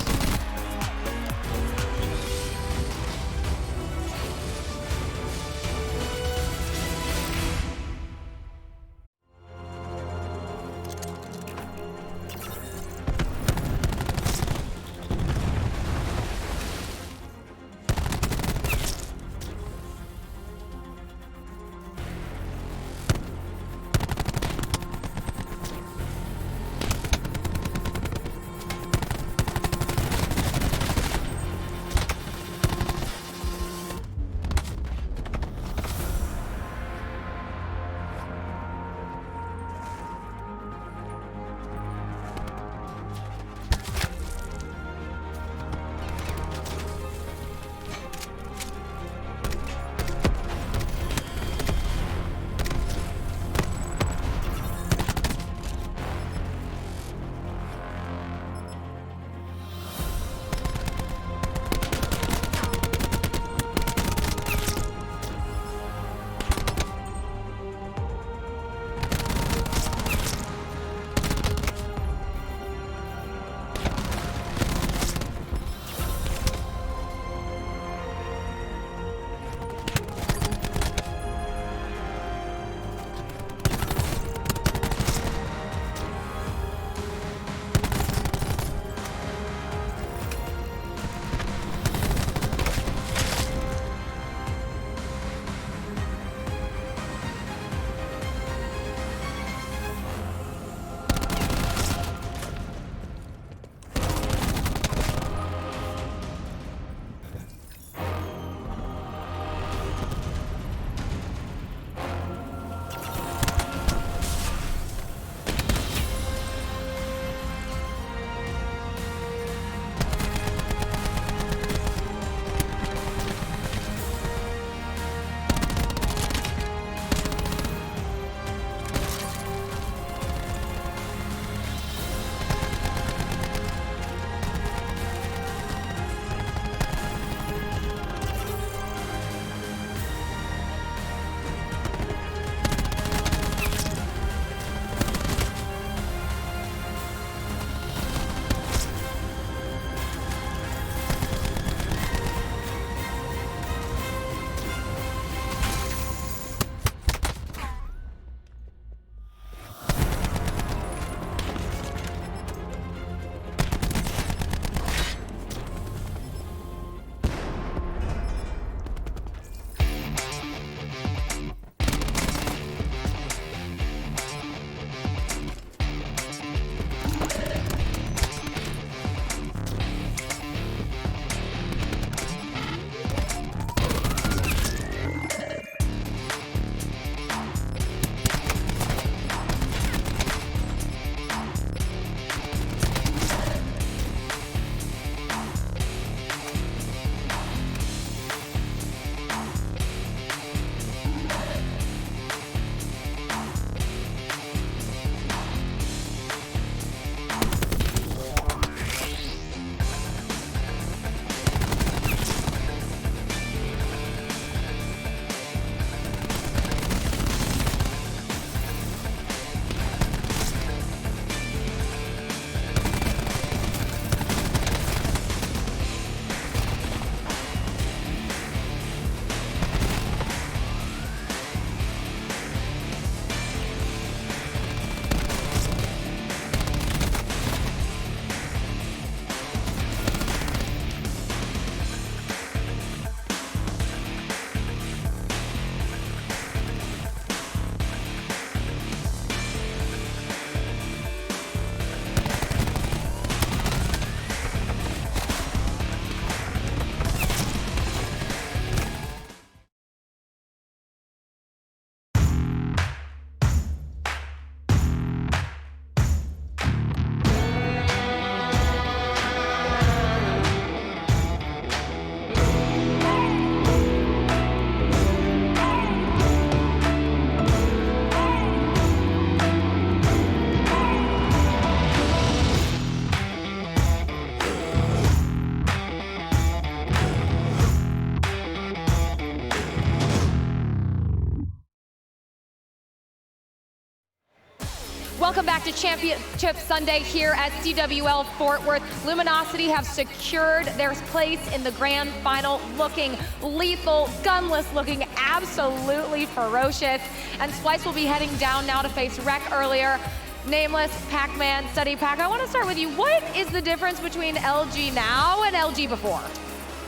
Welcome back to Championship Sunday here at CWL Fort Worth. Luminosity have secured their place in the grand final, looking lethal, gunless, looking absolutely ferocious. And Splyce will be heading down now to face Rec earlier. Nameless, Pac-Man, Study Pac. I want to start with you. What is the difference between LG now and LG before?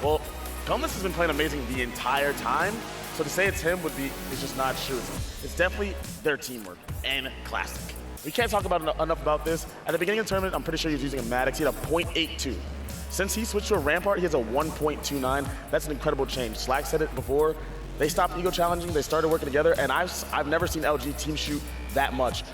Well, Gunless has been playing amazing the entire time, so to say it's him is just not true. It's definitely their teamwork and classic. We can't talk about enough about this. At the beginning of the tournament, I'm pretty sure he was using a Maddox. He had a .82. Since he switched to a Rampart, he has a 1.29. That's an incredible change. Slack said it before. They stopped ego challenging. They started working together, and I've never seen LG team shoot that much.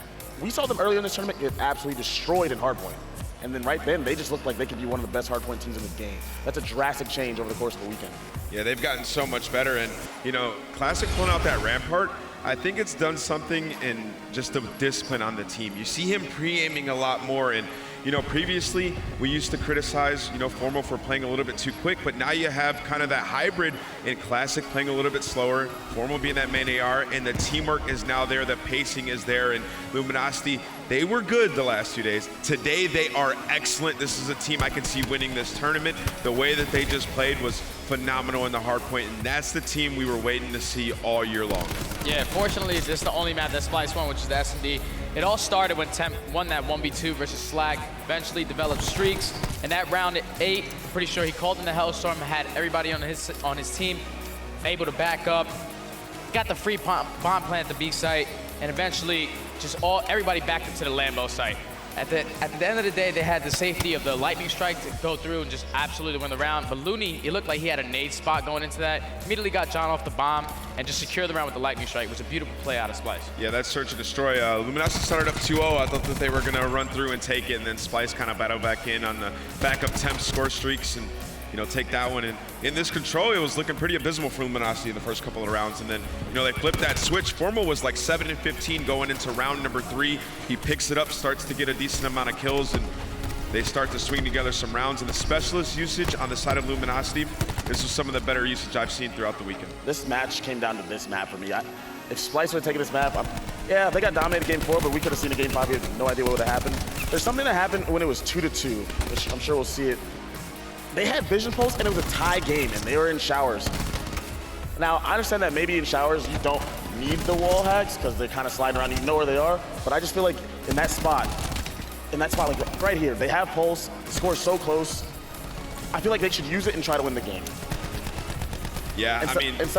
We saw them earlier in this tournament get absolutely destroyed in hardpoint. And then right then, they just looked like they could be one of the best hardpoint teams in the game. That's a drastic change over the course of the weekend. Yeah, they've gotten so much better. And, you know, Classic pulling out that Rampart, I think it's done something in just the discipline on the team. You see him pre-aiming a lot more. And, you know, previously we used to criticize, you know, Formal for playing a little bit too quick, but now you have kind of that hybrid in Classic playing a little bit slower, Formal being that main AR, and the teamwork is now there, the pacing is there, and Luminosity, they were good the last 2 days. Today they are excellent. This is a team I can see winning this tournament. The way that they just played was phenomenal in the hardpoint, and that's the team we were waiting to see all year long. Yeah, fortunately, this is the only map that Splyce won, which is the S&D. It all started when Temp won that 1v2 versus Slack, eventually developed streaks, and that round at 8, pretty sure he called in the Hellstorm, had everybody on his team able to back up, got the free bomb plant at the B site, and eventually just everybody backed into the Lambo site. At the end of the day, they had the safety of the lightning strike to go through and just absolutely win the round. But Looney, it looked like he had a nade spot going into that. Immediately got John off the bomb and just secured the round with the lightning strike. It was a beautiful play out of Splyce. Yeah, that search and destroy. Luminosity started up 2-0. I thought that they were going to run through and take it, and then Splyce kind of battled back in on the backup Temp score streaks and, you know, take that one. And in this control, it was looking pretty abysmal for Luminosity in the first couple of rounds. And then, you know, they flipped that switch. Formal was like 7-15 going into round number 3. He picks it up, starts to get a decent amount of kills, and they start to swing together some rounds. And the specialist usage on the side of Luminosity, this was some of the better usage I've seen throughout the weekend. This match came down to this map for me. If Splyce would have taken this map, yeah, they got dominated game 4, but we could have seen a game 5. We had no idea what would have happened. There's something that happened when it was 2-2, which I'm sure we'll see it. They had vision pulse, and it was a tie game, and they were in showers. Now, I understand that maybe in showers you don't need the wall hacks because they're kind of sliding around, you know where they are, but I just feel like in that spot, like right here, they have pulse, the score's so close. I feel like they should use it and try to win the game. Yeah, I mean, it's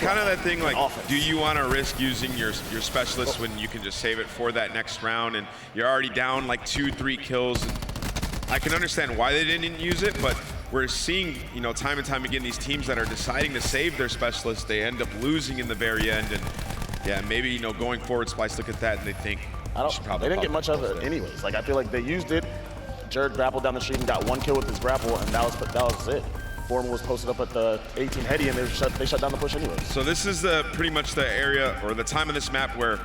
kind of that thing, like, do you want to risk using your specialist when you can just save it for that next round, and you're already down like 2-3 kills. I can understand why they didn't use it, but we're seeing, you know, time and time again, these teams that are deciding to save their specialists, they end up losing in the very end. And yeah, maybe, you know, going forward, Splyce look at that and they think, they didn't get much of it anyways. Like, I feel like they used it. Jared grappled down the street and got 1 kill with his grapple, and that was it. Formal was posted up at the 18 heady, and they shut down the push anyways. So this is pretty much the area or the time of this map where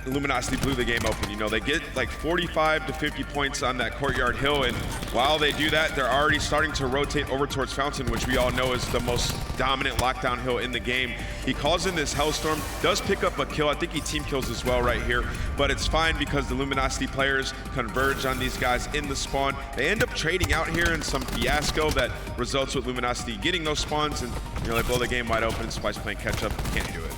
Luminosity blew the game open. You know, they get like 45 to 50 points on that Courtyard Hill, and while they do that, they're already starting to rotate over towards Fountain, which we all know is the most dominant lockdown hill in the game. He calls in this Hellstorm, does pick up a kill. I think he team kills as well right here, but it's fine because the Luminosity players converge on these guys in the spawn. They end up trading out here in some fiasco that results with Luminosity getting those spawns, and, you know, they blow the game wide open. Splyce playing catch up, can't do it.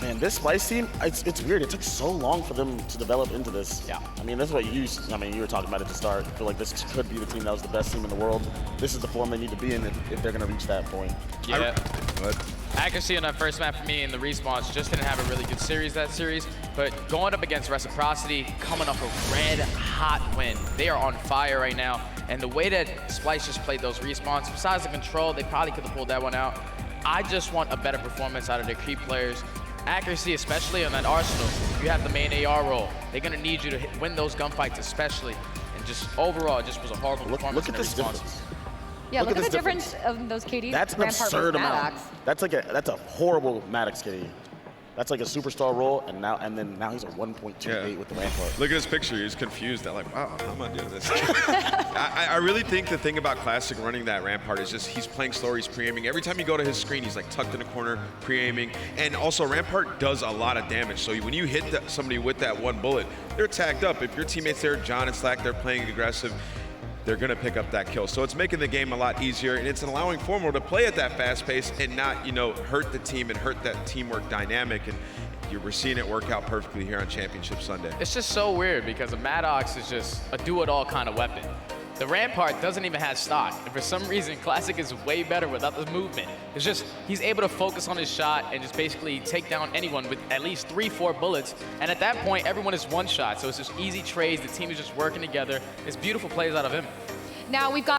Man, this Splyce team, it's weird. It took so long for them to develop into this. Yeah. I mean, this is what you were talking about at the start. I feel like this could be the team that was the best team in the world. This is the form they need to be in if they're going to reach that point. Yeah. Accuracy on that first map for me in the respawns just didn't have a really good series that series, but going up against Reciprocity, coming off a red hot win. They are on fire right now, and the way that Splyce just played those respawns, besides the control, they probably could have pulled that one out. I just want a better performance out of their key players. Accuracy, especially on that Arsenal. You have the main AR role. They're going to need you to win those gunfights, especially. And just overall, it just was a horrible performance. Look at this difference. Yeah, look at the difference of those KDs. That's an absurd amount. That's a horrible Maddox KD. That's like a superstar role, and now he's a 1.28 with the Rampart. Look at his picture. He's confused. I'm like, wow, how am I doing this? I really think the thing about Classic running that Rampart is just he's playing slower, he's pre-aiming. Every time you go to his screen, he's like tucked in a corner, pre-aiming. And also, Rampart does a lot of damage. So when you hit somebody with that one bullet, they're tagged up. If your teammates there, John and Slack, they're playing aggressive, they're going to pick up that kill. So it's making the game a lot easier, and it's allowing Formal to play at that fast pace and not, hurt the team and hurt that teamwork dynamic. And we're seeing it work out perfectly here on Championship Sunday. It's just so weird because the Maddox is just a do-it-all kind of weapon. The Rampart doesn't even have stock, and for some reason, Classic is way better without the movement. It's just, he's able to focus on his shot and just basically take down anyone with at least 3-4 bullets, and at that point, everyone is one shot, so it's just easy trades, the team is just working together. It's beautiful plays out of him. Now we've got